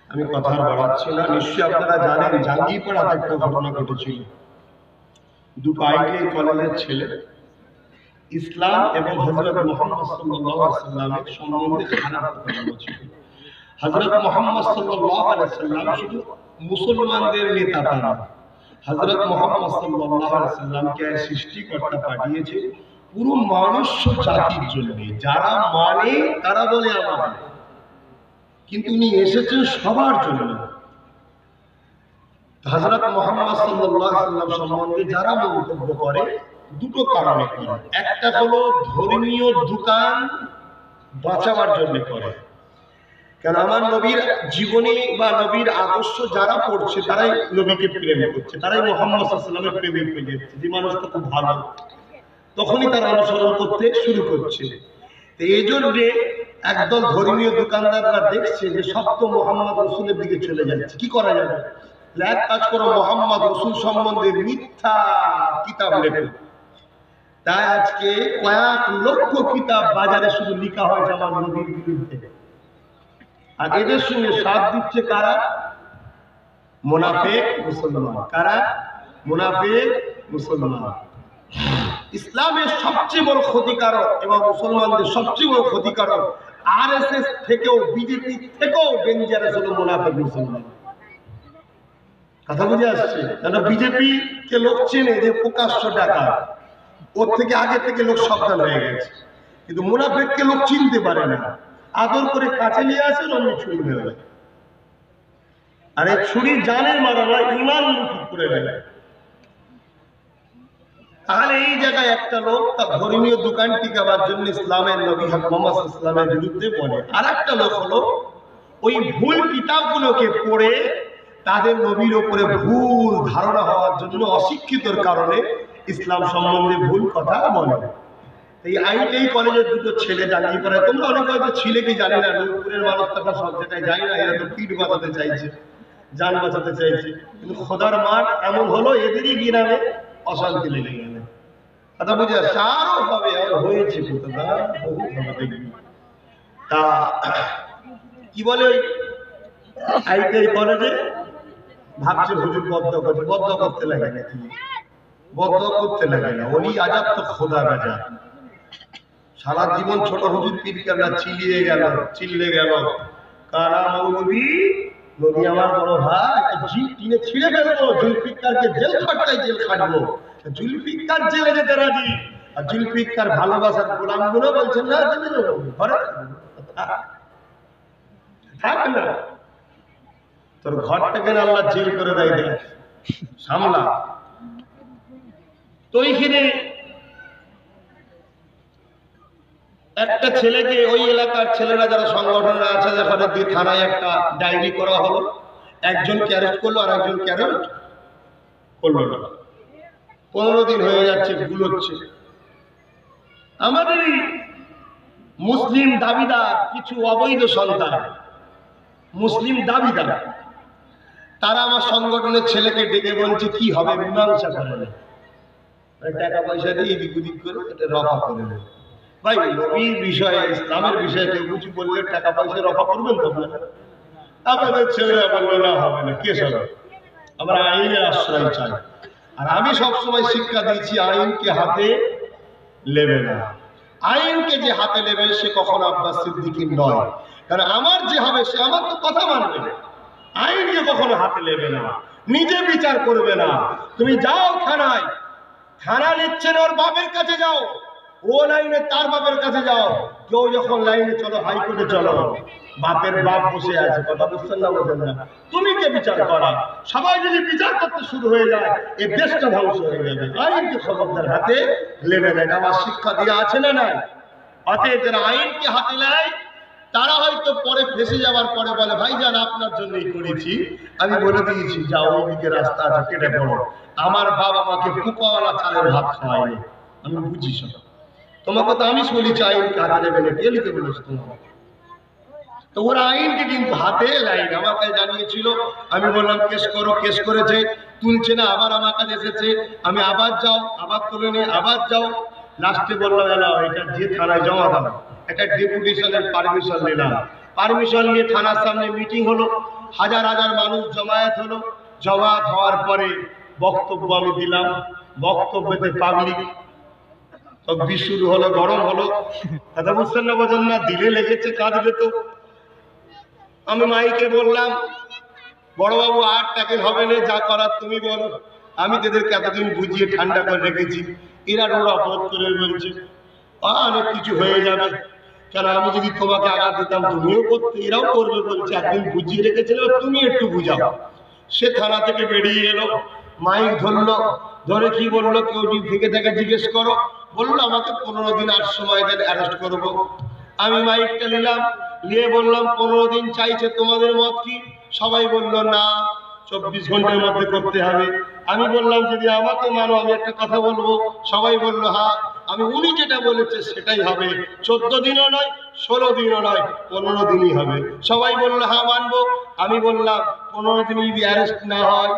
আমি কথা বাড়াচ্ছি না। নিশ্চয়ই আপনারা জানেন জাঙ্গিপাড়াতে একটা ঘটনা ঘটেছিল। দুটো আইটিআই কলেজের ছেলে ইসলাম এবং হযরত মুহাম্মদ সাল্লাল্লাহু আলাইহি ওয়াসাল্লামের সম্বন্ধে খারাপ কথা বলছিল। হযরত মুহাম্মদ সাল্লাল্লাহু আলাইহি ওয়াসাল্লাম শুধু মুসলমানদের নেতা না, হযরত মুহাম্মদ সাল্লাল্লাহু আলাইহি ওয়াসাল্লামকে সৃষ্টিকর্তা পাঠিয়েছে পুরো মানুষ জাতির জন্য। যারা মানে তারা বলে আমাদের, কিন্তু উনি এসেছেন সবার জন্য। হযরত মুহাম্মদ সাল্লাল্লাহু আলাইহি ওয়াসাল্লাম সম্বন্ধে যারা মন্তব্য করে দুটো কারণে করে। একটা হলো ধর্মীয় দোকান বাঁচাবার জন্য করে, কারণ আমার নবীর জীবনী বা নবীর আদর্শ যারা পড়ছে তারাই নবীকে প্রেম করছে, তারাই মুহাম্মদ সাল্লাল্লাহু আলাইহি ওয়াসাল্লামের প্রেমে পড়ে যাচ্ছে। যে মানুষটা খুব ভালো, তখনই তারা অনুসরণ করতে শুরু করছে। তো এই জন্য একদল ধর্মীয় দোকানদাররা দেখছে যে সব তো মুহাম্মদ রাসূলের দিকে চলে যাচ্ছে, কি করা যাবে? এক কাজ করো, মুহাম্মদ রাসূল সম্বন্ধে মিথ্যা কিতাব লেখো। তাই আজকে কয়েক লক্ষ কিতাব বাজারে শুধু লেখা হয়েছে আমার নবীর বিরুদ্ধে। আর এদের সঙ্গে সাথ দিচ্ছে কারা? মুনাফিক মুসলমান। কারা? মুনাফিক মুসলমান। ইসলামের সবচেয়ে বড় ক্ষতিকারক এবং মুসলমানদের সবচেয়ে বড় ক্ষতিকারক আরএসএস থেকেও, বিজেপি থেকেও ডেঞ্জারাস হলো মুনাফিক মুসলমান। কথা বুঝে আসছে? কেন বিজেপি কে লোক চেনে যে প্রকাশ্য টাকা, ওর থেকে আগে থেকে লোক সাবধান হয়ে গেছে, কিন্তু মুনাফিককে লোক চিনতে পারে না। আদর করে কাছে নিয়ে আসেন, অন্য ছুরি মেরে দেয়। আর এই ছুরি জানের মারা নয়, ইমান মুখী করে দেয়। তাহলে এই জায়গায় একটা লোক তার ধর্মীয় দোকান টিকাবার জন্য ইসলামের নবী মুহাম্মদ ইসলামের বিরুদ্ধে বলে, আর একটা লোক হলো ওই ভুল কিতাবগুলোকে পড়ে তাদের নবীর উপরে ভুল ধারণা হওয়ার জন্য অশিক্ষিতর কারণে ইসলাম সম্বন্ধে ভুল কথা বলে। এই আইটিআই কলেজের দুটো ছেলে জানিয়ে পড়ে। তোমরা অনেক হয়তো ছিলে কি জানি না, নূরপুরের মানুষ তখন সব জায়গায় জানি না, এরা তো পিঠ বাঁচাতে চাইছে, যান বাঁচাতে চাইছে, কিন্তু খোদার মাঠ এমন হলো এদেরই গ্রামে অশান্তি লেগে গেল। কথা বুঝে আসছে? আরো হবে, আর হয়েছে দেখবি। তা কি বলে ওই আইটিআই কলেজে ভাবছে হুজুর বদ্ধ করছে, বদ্ধ করতে লাগে নাকি? বদ্ধ করতে লাগে না, উনি আজাদ তো খোদা রাজা। সারা জীবন ছোট হুজুর পীর কেবলা চিল্লিয়ে গেল, চিল্লে গেল, কারা মৌলবী নবী আমার বড় ভাই, জিল টিনে ছিঁড়ে ফেলবো, জুলফিকারকে জেল খাটটাই জেল খাটবো। জুলফিকার জেলে যেতে রাজি, আর জুলফিকার ভালোবাসার গোলাম গুলো বলছেন না জেলে যাবো, ঘরে থাক না, তোর ঘরটাকে আল্লাহ জেল করে দেয়, দেয় সামলা। তো এইখানে একটা ছেলেকে ওই এলাকার ছেলেরা যারা সংগঠনরা আছে ওখানে দিয়ে থানায় একটা ডায়েরি করা হলো। একজনকে অ্যারেস্ট করলো আর একজনকে অ্যারেস্ট করলো না। 15 দিন হয়ে যাচ্ছে, গুলোচ্ছে। আমাদেরই মুসলিম দাবিদার কিছু অবৈধ সন্তান, মুসলিম দাবিদার, তারা আমার সংগঠনের ছেলেকে ডেকে বলছে কি হবে, মীমাংসা করে টাকা পয়সা দিয়ে এদিক ওদিক করে এটা রফা করে নেবে। ভাই নবীর বিষয়ে, ইসলামের বিষয়ে কেউ কিছু বললে টাকা পয়সা রফা করবেন তো? আপনাদের ছেলেরা বললো না, হবে না, কেস হবে। আমরা আইনের আশ্রয় চাই। আর আমি সবসময় শিক্ষা দিয়েছি আইনকে হাতে নেবে না। আইনকে যে হাতে নেবে সে কখনো আব্বাস সিদ্দিকীর নয়, কারণ আমার যে হবে সে আমার তো কথা মানবে। আইনকে কখনো হাতে নেবে না, নিজে বিচার করবে না। তুমি যাও থানায়, থানা নিচ্ছেন ওর বাপের কাছে যাও, ও লাইনে তার বাপের কাছে যাও। কেউ যখন লাইনে চলো হাইকোর্টে চলো, বাপের বাপ বসে আছে, কথা বুঝছেন না? বলছেন না? তুমি কে বিচার করা? সবাই যদি বিচার করতে শুরু হয়ে যায় এই দেশটা ধ্বংস হয়ে যাবে। আইনকে খবরদার হাতে নেবে না, আমার শিক্ষা দিয়ে আছে না নাই? অতএব যারা আইনকে হাতে নেয় তারা হয়তো পরে ফেসে যাওয়ার পরে বলে ভাইজান আপনার জন্যই করেছি, আমি বলে দিয়েছি যাও ওইদিকে রাস্তা আছে কেটে পড়ো। আমার বাবা আমাকে পোকাওয়ালা চালের ভাত খাওয়ায়নি, আমি বুঝি সব। তোমাকে তো আমি বলেছি আইনকে হাতে নেবে না, কে লিখে বলেছি তোমাকে? তো ওরা আইনকে কিন্তু হাতে লাইন আমার কাছে জানিয়েছিল। আমি বললাম কেস করো, কেস করেছে, তুলছে না, আবার আমার কাছে এসেছে, আমি আবার যাও, আবার তুলে নিয়ে আবার যাও। লাস্টে বললাম এলা এটা যে থানায় জমা দাও, একটা ডেপুটেশনের পারমিশন নিলাম। পারমিশন নিয়ে থানার সামনে মিটিং হলো, হাজার হাজার মানুষ জমায়েত হলো। জমায়েত হওয়ার পরে বক্তব্য আমি দিলাম, বক্তব্যতে পাবলিক শুরু হলো, গরম হলো, কথা বুঝছেন না বোঝেন না, দিলে লেগেছে কাঁদবে তো। আমি মাইকে বললাম, বড়বাবু আর ট্যাকেল হবে না, যা করার তুমি বলো। আমি তাদেরকে এতদিন বুঝিয়ে ঠান্ডা করে রেখেছি, এরা ওরা অপরাধ করে বলছে অনেক কিছু হয়ে যাবে, কেন আমি যদি তোমাকে আঘাত দিতাম তুমিও করতে, এরাও করবে বলছে, একদিন বুঝিয়ে রেখেছিল, তুমি একটু বুঝাও। সে থানা থেকে বেরিয়ে এলো, মাইক ধরলো, ধরে কি বললো, কেউ থেকে থেকে জিজ্ঞেস করো, বললো আমাকে 15 দিন আর সময় দেন, অ্যারেস্ট করবো। আমি মাইকটা নিলাম, নিয়ে বললাম 15 দিন চাইছে, তোমাদের মত কি? সবাই বললো না, 24 ঘন্টার মধ্যে করতে হবে। আমি বললাম যদি আমাকে মানো আমি একটা কথা বলবো। সবাই বললো হ্যাঁ। আমি উনি যেটা বলেছে সেটাই হবে, 14 দিনও নয়, 16 দিনও নয়, 15 দিনই হবে। সবাই বললো হ্যাঁ মানবো। আমি বললাম 15 দিন যদি অ্যারেস্ট না হয়,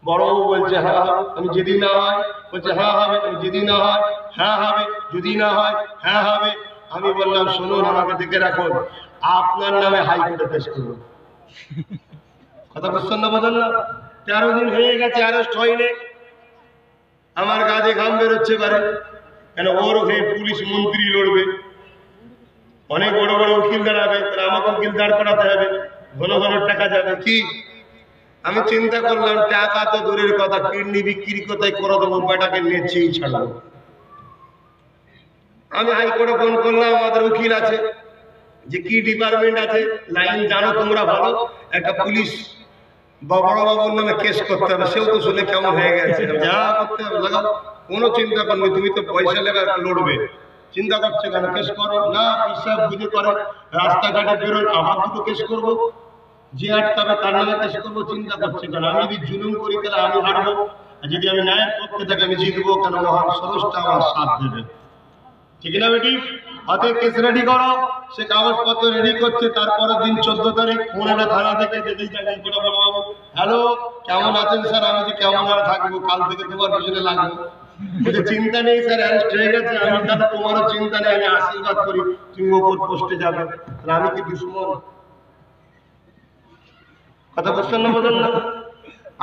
বড়বাবু বলছে হ্যাঁ হবে। আমি যদি না হয়, বলছে হ্যাঁ হবে। আমি যদি না হয়, হ্যাঁ হবে। যদি না হয়, হ্যাঁ হবে। আমি বললাম শুনুন, আমাকে দেখে রাখুন, আপনার নামে হাইকোর্টে পেশ করবো। কথা বুঝছেন না বোঝেন না? 13 দিন হয়ে গেছে, অ্যারেস্ট হয়নি। আমার কাজে ঘাম বেরোচ্ছে পারে, কেন ওর হয়ে পুলিশ মন্ত্রী লড়বে, অনেক বড় বড় উকিল দাঁড়াবে, তাহলে আমাকে উকিল দাঁড় করাতে হবে, ঘন ঘন টাকা যাবে কি। আমি চিন্তা করলাম টাকা তো দূরের কথা, কিডনি বিক্রি কোথায় করে দেবো, বেটাকে নেচেই ছাড়বো। আমি হাইকোর্টে ফোন করলাম, আমাদের উকিল আছে, যে কি ডিপার্টমেন্ট আছে লাইন জানো তোমরা ভালো, একটা পুলিশ বড়বাবুর নামে কেস করতে হবে। সেও তো শুনে কেমন হয়ে গেছে, যা করতে হবে লাগাও, কোনো চিন্তা করবে, তুমি তো পয়সা লেগে লড়বে, চিন্তা করছে কেন, কেস করো না, হিসাব বুঝে করো, রাস্তাঘাটে বেরোয় আবার দুটো কেস করবো, যে আটকাবে তার নামে কেস করবো, চিন্তা করছে কেন। আমি যদি জুলুম করি তাহলে আমি হারবো, আর যদি আমি ন্যায়ের পক্ষে থাকি আমি জিতবো, কেন মহান স্রষ্টা আমার সাথ দেবে, ঠিক না বেটি? অতএব কেস রেডি করো। সে কাগজপত্র রেডি করছে, তারপরের দিন 14 তারিখ ফোন এলো থানা থেকে, হ্যালো কেমন আছেন স্যার? আমি যে কেমন আর থাকবো, কাল থেকে তোমার পিছনে লাগবো। চিন্তা নেই স্যার, অ্যারেস্ট হয়ে গেছে। আমি তাহলে তোমারও চিন্তা নেই, আমি আশীর্বাদ করি তুমি ওপর পোস্টে যাবে। আমি কি দুশ্মন? কথা বুঝছেন না বোঝেন না?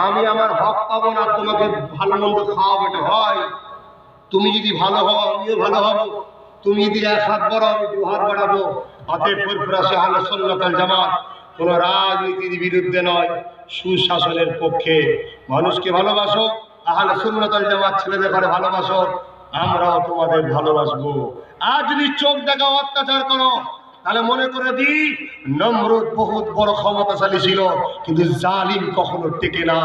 আমি আমার হক পাবো না, তোমাকে ভালো মন্দ খাওয়াবো, এটা হয়। তুমি যদি ভালো হও আমিও ভালো হবো, তুমি যদি 1 হাত বাড়াও আমি 2 হাত বাড়াবো। অতএব ফুরফুরা আহলে সুন্নাত ওয়াল জামাত কোন রাজনীতির বিরুদ্ধে নয়, সুশাসনের পক্ষে। মানুষকে ভালোবাসো, আহলে সুন্নাত ওয়াল জামাত ছেলেদের ঘরে ভালোবাসো, আমরাও তোমাদের ভালোবাসবো। আর যদি চোখ দেখাও, অত্যাচার করো, তাহলে মনে করে দিই নমরুদ বহুত বড় ক্ষমতাশালী ছিল, কিন্তু জালিম কখনো টেকে না।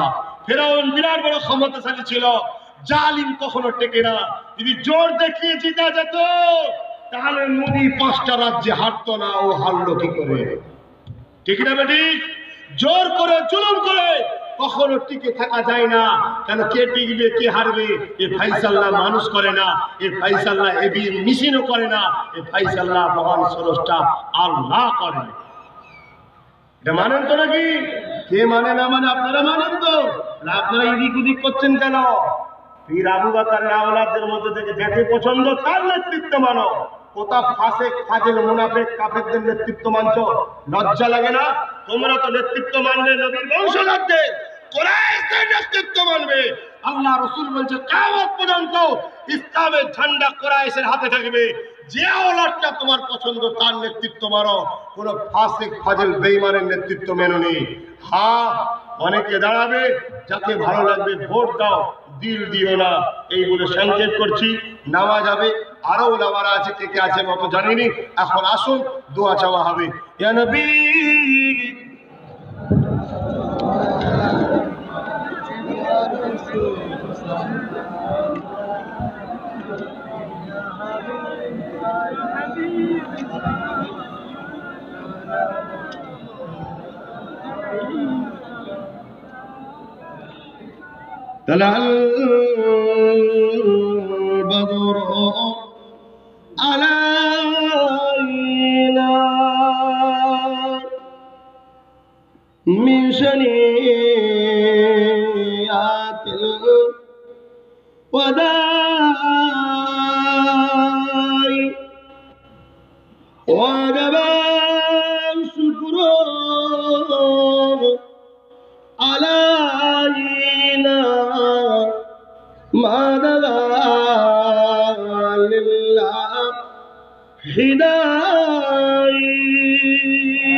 ফিরআউন বিরাট বড় ক্ষমতাশালী ছিল, জালিম কখনো টেকে না। যদি জোর দেখিয়ে জিতা যেত তাহলে মোদি 5টা রাজ্যে হারতো না, ও হারলো কি করে? ঠিক না বেটি? জোর করে জুলুম করে কখনো টিকে থাকা যায় না। কেন কে টিকবে কে হারবে এ ফাইসাল্লাহ মানুষ করে না, এ ফাইসাল্লাহ এবি মিশিনও করে না, এ ফাইসাল্লাহ মহান স্রষ্টা আল্লাহ করে। এটা মানেন তো নাকি? কে মানে না মানে? আপনারা মানেন তো? আপনারা এদিক ওদিক করছেন কেন? পীর আবু বকর আওলাদের মধ্যে থেকে যাকে পছন্দ তার নেতৃত্ব মানো। কোথা ফাসেক ফাজিল মুনাফিক কাফেরদের নেতৃত্ব মানছো? লজ্জা লাগে না? তোমরা তো নেতৃত্ব মানলে নবীর বংশধরদের, কুরাইশদের নেতৃত্ব মানবে। আল্লাহ রাসূল বলছে কিয়ামত পর্যন্ত ইসলামের ঝান্ডা কুরাইশের হাতে থাকবে। যে আওলাদটা তোমার পছন্দ তার নেতৃত্ব মানো, কোন ফাসেক ফাজিল বেঈমানের নেতৃত্ব মেনো নি। হ্যাঁ অনেকে দাঁড়াবে, যাকে ভালো লাগবে ভোট দাও, দিল দিও না, এই বলে সংক্ষেপ করছি। নামাজ যাবে, আরো ওলামারা আছে, কে কে আছে মতো জানিনি। এখন আসুন দোয়া চাওয়া হবে। ইয়া নবী طلع البدر علينا من سنيات الوداع وجب الشكر علينا हिदाई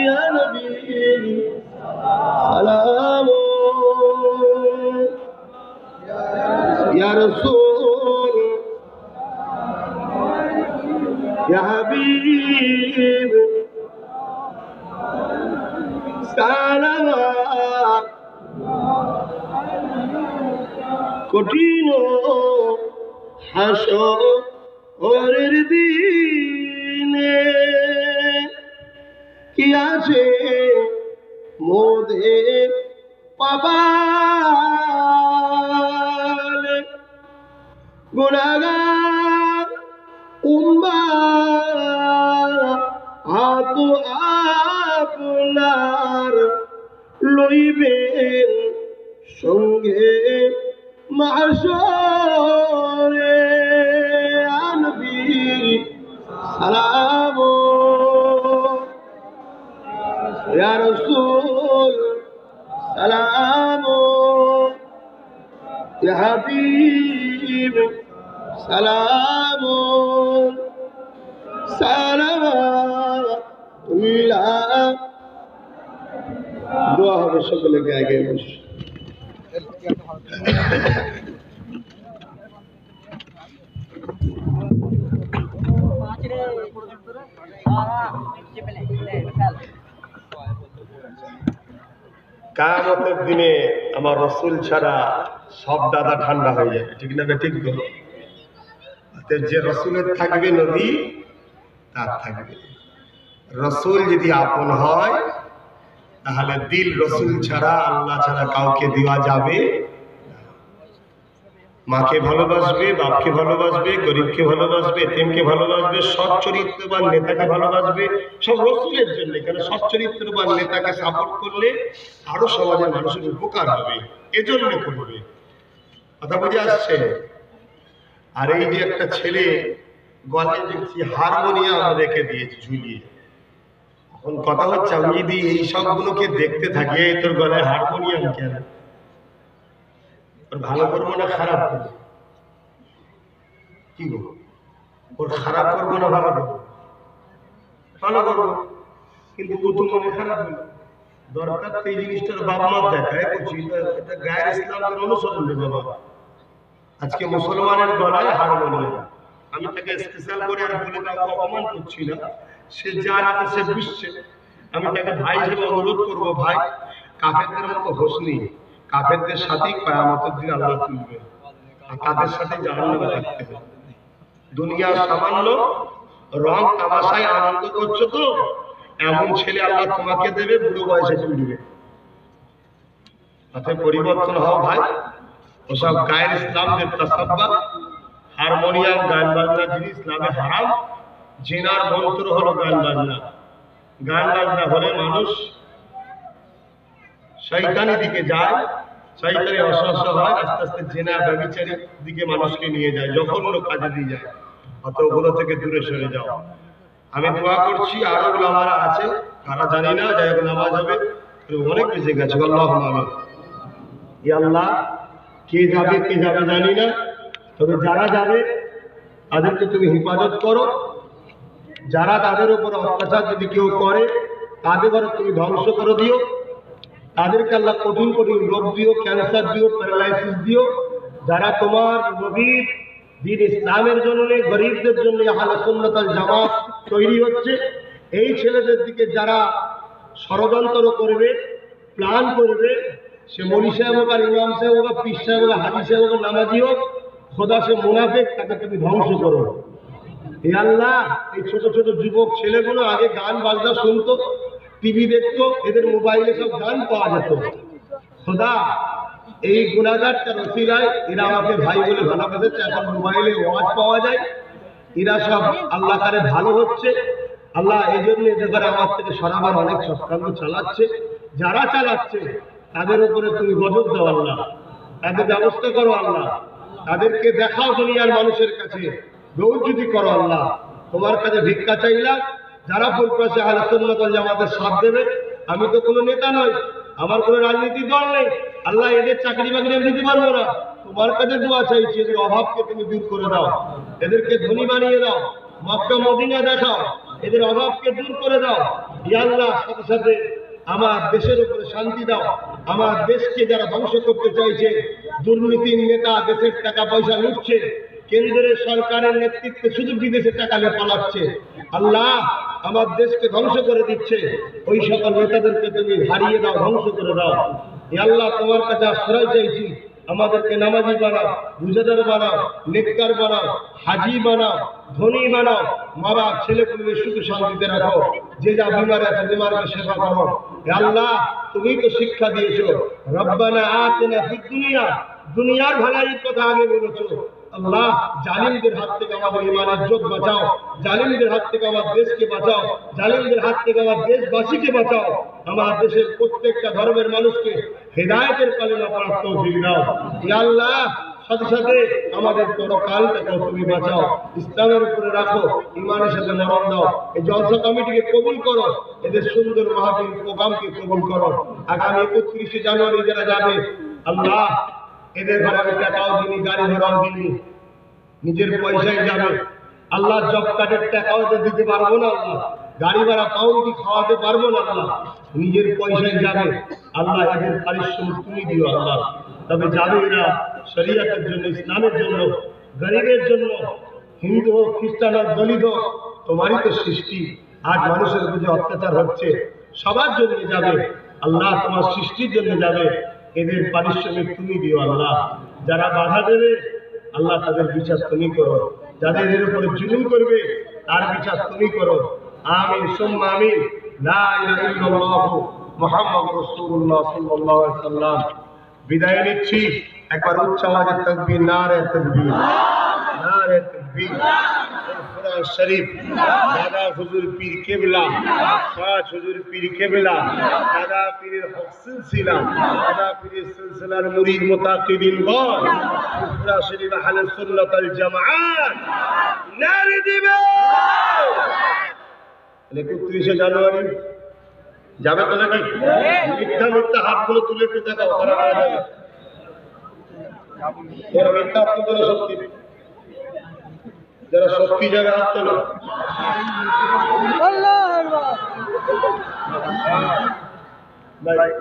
या नबी सलाम या रसूल या हबीब सलाम कठिन হাসরের দিনে কি আছে মোদের পাবালে গুনাহগার উম্মাত হাত আপনার লইবেন সঙ্গে মাশরে নবী সালাম ইয়া রাসূল সালাম ইয়া হাবিব সালাম সালাম দোয়া হবে সকলে আগে বসে কিয়ামতের দিনে আমার রাসূল ছাড়া সব দাদা ঠান্ডা হয়ে যাবে, ঠিক না? ঠিক তো? যে রাসূলের থাকবে নবী তার থাকবে। রাসূল যদি আপন হয় তাহলে দিল রাসূল ছাড়া আল্লাহ ছাড়া কাউকে দেওয়া যাবে। মাকে ভালোবাসবে, বাপকে ভালোবাসবে, গরিবকে ভালোবাসবে, এতিমকে ভালোবাসবে, সৎ চরিত্রবান নেতাকে ভালোবাসবে, সব রাসূলের জন্য। কারণ সৎ চরিত্রবান নেতাকে সাপোর্ট করলে আরো সমাজের মানুষের উপকার হবে, এজন্য করবে। কথা বুঝে আসছে? আর এই যে একটা ছেলে গলায় দেখছি হারমোনিয়াম রেখে দিয়েছে ঝুলিয়ে। এখন কথা হচ্ছে, আমি যদি এই সবগুলোকে দেখতে থাকি, এই তোর গলায় হারমোনিয়াম কেন? ভালো করবো না খারাপ করবো? কি গো, ওর খারাপ করবো না ভালো করবো? ভালো করবো, কিন্তু ও তো মনে খারাপ হলো। দরকার তো এই জিনিসটার বাবা দেখায় করছি, এটা গায়ের ইসলামের অনুসরণ নেবে বাবা। আজকে মুসলমানের গলায় হারমোনিয়াম, আমি তাকে স্পেশাল করে আর বলে কাউকে অপমান করছি না, সে যা রাখে সে বুঝছে। আমি তাকে ভাই হিসেবে অনুরোধ করবো, ভাই কাফেরদের মতো হোস নেই, কাফেরদের সাথেই কিয়ামতের দিন আল্লাহ তুলবে, আর তাদের সাথে জাহান্নামে থাকতে হবে। দুনিয়ার সামান্য রং তামাশায় আনন্দ করছো তো, এমন ছেলে আল্লাহ তোমাকে দেবে, বুড়ো বয়সে তুলবে। তাতে পরিবর্তন হও ভাই। ওসব গায়ের ইসলামদের তাসাব্বা, হারমোনিয়াম গান বাজনা জিনিস ইসলামে হারাম। জিনার মন্ত্র হলো গান বাজনা। গান বাজনা হলে মানুষ শয়তানি দিকে যায়, শয়তানি অসহ্য হয়, আস্তে আস্তে জিনা ব্যভিচারীর দিকে মানুষকে নিয়ে যায়, জঘন্য কাজে দিয়ে যায়। অত ওগুলো থেকে দূরে সরে যাও। আমি দোয়া করছি, আরো ওলামারা আছে, তারা জানি না, যাই হোক নামাজ হবে, অনেক বেঁচে গেছে। আল্লাহুম্মা আমিন। ইয়া আল্লাহ, কে যাবে জানি না, তবে যারা যাবে তাদেরকে তুমি হেফাজত করো। যারা তাদের উপর অত্যাচার যদি কেউ করে, তাদের তুমি ধ্বংস করে দিও। তাদেরকে আল্লাহ কঠিন কঠিন রোগ দিও, ক্যান্সার দিও, প্যারালাইসিস দিও। যারা তোমার নবীর দিন ইসলামের জন্য, গরিবদের জন্য আহলে সুন্নাত ওয়াল জামাত তৈরি হচ্ছে, এই ছেলেদের দিকে যারা ষড়যন্ত্র করবে, প্ল্যান করবে, সে মৌলী সাহেব হোক, আর ইমাম সাহেব হোক, পীর সাহেব হোক, হাজি সাহেব হোক, নামাজি হোক, খোদা সে মুনাফিক, তাকে তুমি ধ্বংস করো। হে আল্লাহ, এই ছোট ছোট যুবক ছেলেগুলো আগে গান বাজনা শুনতো, টিভি দেখতো, এদের মোবাইলে সব গান পাওয়া যেত। খোদা, এই গুনাহগারটার ওসিলায় এরা আমাকে ভাই বলে ভালোবাসেছে, এখন মোবাইলে ওয়াজ পাওয়া যায়, এরা সব আল্লাহ কারে ভালো হচ্ছে। আল্লাহ এই জন্য এদের ঘরে আমার থেকে সরাবার অনেক চক্রান্ত চালাচ্ছে। যারা চালাচ্ছে তাদের উপরে তুমি গজব দাও আল্লাহ, তাদের ব্যবস্থা করো আল্লাহ, তাদেরকে দেখাও দুনিয়ার মানুষের কাছে, দৌড় করো আল্লাহ। তোমার কাছে ভিক্ষা চাইলাম, যারা ফুলপাশে আহলে সুন্নাত ওয়াল জামাতের সাথ দেবে। আমি তো কোনো নেতা নই, আমার কোনো রাজনীতির দল নেই আল্লাহ, এদের চাকরি বাকরি আমি দিতে পারবো না। তোমার কাছে দোয়া চাইছি, এদের অভাবকে তুমি দূর করে দাও, এদেরকে ধনী বানিয়ে দাও। মক্কা মদিনা দেখাও, এদের অভাবকে দূর করে দাও। ইয়া আল্লাহ, সাথে সাথে আমার দেশের উপরে শান্তি দাও। আমার দেশকে যারা ধ্বংস করতে চাইছে, দুর্নীতির নেতা দেশের টাকা পয়সা লুটছে, কেন্দ্রের সরকারের নেতৃত্বে শুধু বিদেশে টাকা নিয়ে পালাচ্ছে, আল্লাহ আমার দেশকে ধ্বংস করে দিচ্ছে, ওই সকল নেতাদেরকে তুমি হারিয়ে দাও, ধ্বংস করে দাও। ইয়া আল্লাহ, তোমার কাছে আশ্রয় চাইছি, আমাদেরকে নামাজি বানাও, রোজাদার বানাও, নেককার বানাও, হাজি বানাও, ধনী বানাও, মারা ছেলেপুলে সুখে শান্তিতে রাখো। যে যা বিমার আছে বিমারকে সেবা করো। হে আল্লাহ, তুমি তো শিক্ষা দিয়েছো, রব্বানা আতিনা ফিদ দুনিয়া, দুনিয়ার ভালাইয়ের কথা আগে বলেছো। আল্লাহ, জালিমদের হাত থেকে আমাদের ইমানের ইজ্জত বাঁচাও, জালিমদের হাত থেকে আমার দেশকে বাঁচাও, জালিমদের হাত থেকে আমার দেশবাসীকে বাঁচাও। আমার দেশের প্রত্যেকটা ধর্মের মানুষকে হেদায়েতের কালিমা পড়ার তৌফিক দাও। ইয়া আল্লাহ, সাথে সাথে আমাদের পরকালটাকেও তুমি বাঁচাও, ইসলামের উপরে রাখো, ইমানের সাথে মরণ দাও। এই জলসা কমিটিকে কবুল করো, এদের সুন্দর মাহফিল প্রোগ্রামকে কবুল করো। আগামী 31শে জানুয়ারি যারা যাবে, আল্লাহ এদের ঘরে আমি টাকাও দিনি, গাড়ি ঘোড়াও দিনি, নিজের পয়সায় যাবে। আল্লাহ, জব কার্ডের টাকাও তো দিতে পারবো না, আল্লাহ গাড়ি ভাড়া পাউন্ডি খাওয়াতে পারবো না, আল্লাহ নিজের পয়সায় যাবে। আল্লাহ এদের পারিশ্রমিক তুমি দিও আল্লাহ। তবে যাবে এরা শরীয়তের জন্য, ইসলামের জন্য, গরিবের জন্য, হিন্দু হোক, খ্রিস্টান হোক, দলিত হোক, তোমারই তো সৃষ্টি। আজ মানুষের উপর যে অত্যাচার হচ্ছে, সবার জন্য যাবে আল্লাহ, তোমার সৃষ্টির জন্য যাবে। এদের পারিশ্রমিক তুমি দিও আল্লাহ। যারা বাধা দেবে আল্লাহ, তাদের বিচার তুমি করো। যাদের এর উপরে জুলুম করবে তার বিচার তুমি করো। আমিন সুম্মা আমিন। লা ইলাহা ইল্লাল্লাহ মুহাম্মাদুর রাসূলুল্লাহ সাল্লাল্লাহু আলাইহি ওয়াসাল্লাম। বিদায় নিচ্ছি, একবার উচ্চ আওয়াজে তাকবীর, নারে তাকবীর, নারে তাকবীর। কোরআন শরীফ, দাদা হুজুর পীর কেবলা, পাঁচ হুজুর পীর কেবলা, দাদা পীরের হক সিলসিলা, দাদা পীরের সিলসিলার মুরিদ মুতাকিদিন গণ, কোরআন শরীফ আহলে সুন্নাত ওয়াল জামাআত নারে দিবে। 31শে জানুয়ারি যাবে তো নাকি? মিথ্যা মিথ্যা হাতগুলো তুলে একটু দেখাও, তারা যাবে। এরা মিথ্যা হাত তুলে সত্যি, যারা সত্যি যাবে হাত তোলো। ভাই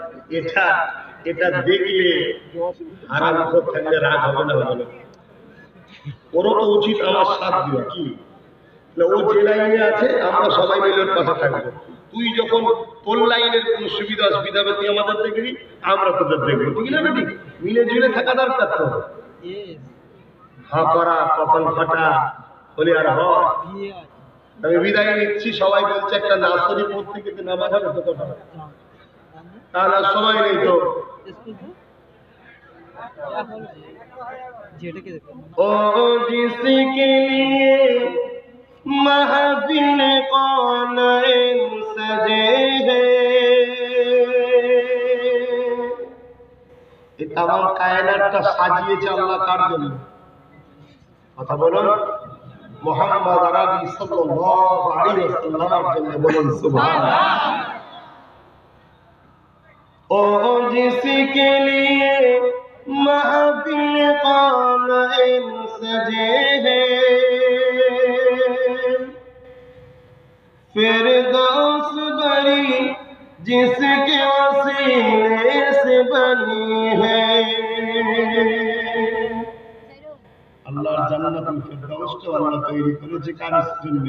এটা দেখলে হারাম খোর থাকলে রাগ হবে না, হবে না? ওরও তো উচিত আমার সাথ দিও। কি ও যে লাইনে আছে আমরা সবাই মিলে ওর পাশে থাকবো। তুই যখন তোর লাইনের কোন সুবিধা অসুবিধা হবে তুই আমাদের দেখবি, আমরা তোদের দেখবো, ঠিক না বেটি? মিলে ঝুলে থাকা দরকার তো। হা করা কপাল ফাটা বলে আর হয়। আমি বিদায় নিচ্ছি, সবাই বলছে একটা নার্সারি পড়তে গেতে নামাজ হবে তো কথা, তাহলে সময় নেই তো। ओ जिसके लिए महफिल कौन सजे है, ये तमाम कायनातটা সাজিয়েছে আল্লাহ কার জন্য? কথা বলুন, মুহাম্মদ আরবি সাল্লাল্লাহু আলাইহি ওয়াসাল্লামের জন্য। বলুন সুবহানাল্লাহ। ओ जिसके लिए महफिल कौन सजे हैं, फिरदौस बनी जिसके वसीले से बनी है। আল্লাহর জান্নাতুল ফিরদাউসকে আল্লাহ তৈরি করেছে কার জন্য?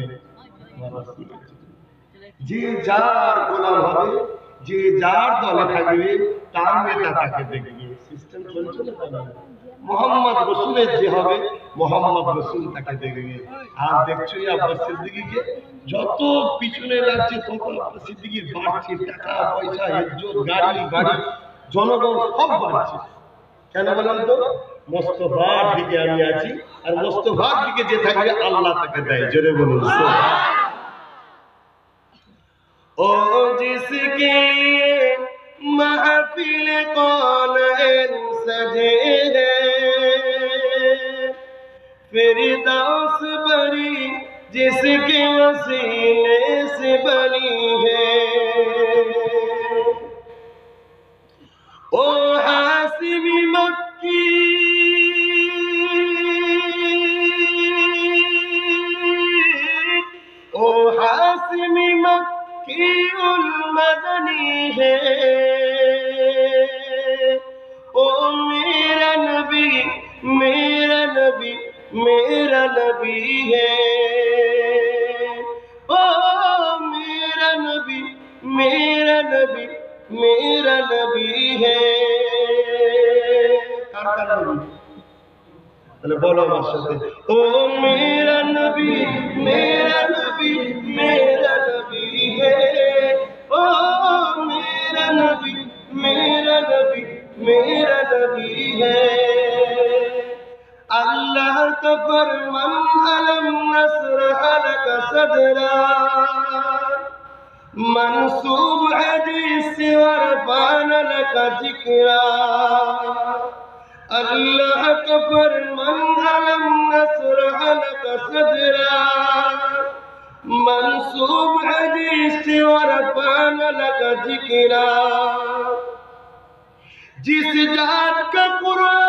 যে যার গোলাম হবে, যে যার দলে থাকবে, তার নেতা তাকে দেখবে। সিস্টেম চলছে না? মোহাম্মদ রসুলের যে হবে, মোহাম্মদ রসুল তাকে দেখবে। আর দেখছো আব্বাস সিদ্দিকীকে যত পিছনে লাগছে তত আব্বাস সিদ্দিকীর বাড়ছে, টাকা পয়সা, ইজ্জত, গাড়ি বাড়ি, জনগণ সব বাড়ছে। কেন বলেন তো? মোস্তফার দিকে আমি আছি, আর মোস্তফার দিকে যে থাকবে আল্লাহ তাকে দেয়। জোরে বলুন সুবহানাল্লাহ। ओ जिसके लिए महफिल कौन सजे है, फिरदौस बनी जिसके वसीले से बनी है। ओ हासिबी मक्की है। ओ मेरा नबी मेरा नबी मेरा नबी है। ओ मेरा नबी मेरा नबी मेरा नबी है। बोलो আমার সাথে, ও मेरा नबी मेरा नबी मेरा नबी है। ओ मेरा नबी मेरा नबी मेरा नबी है। अल्लाह का फरमान अलम नशरह लक सदरा मंसूब हदीस वरफाना लक जिक्रा। अल्लाह का फरमान अलम नशरह लक सदरा मंसूब हदीस वरफाना लक जिक्रा। जिस जात का कुरान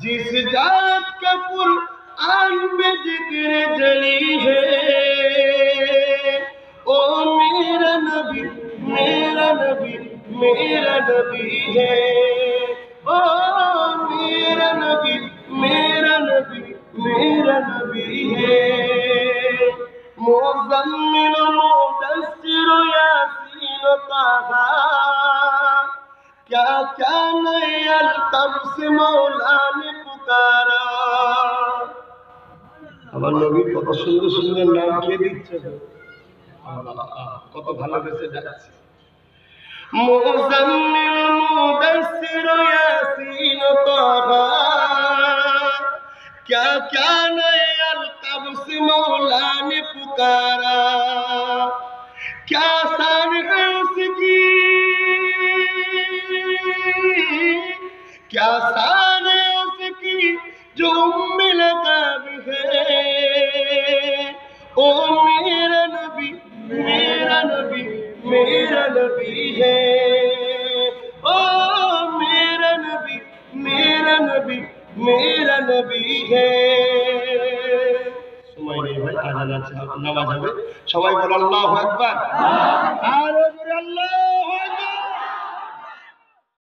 जिस जात का कुरान में जिक्र जली है। ओ मेरा नबी मेरा नबी मेरा नबी है। ओ मेरा नबी मेरा नबी मेरा नबी है। मुज़म्मिल मुदस्सिर यासीन ताहा क्या क्या नए अलकब से मौला ने पुकारा। আমার নবীর কত সুন্দর সুন্দর নাম কে দিচ্ছে, কত ভালোবেসে ডাকছে। मुज़म्मिल मुदस्सिर यासीन ताहा क्या क्या नए अलकब से मौला ने पुकारा। क्या शान है उसकी क्या शान है उसकी जो उम्मे लक़ब है। ओ मेरा नबी मेरा नबी मेरा नबी है। ओ मेरा नबी मेरा नबी मेरा नबी है। সময় নেই ভাই, আজান আছে, নামাজ হবে। সবাই বলো আল্লাহু আকবার। আর আল্লাহু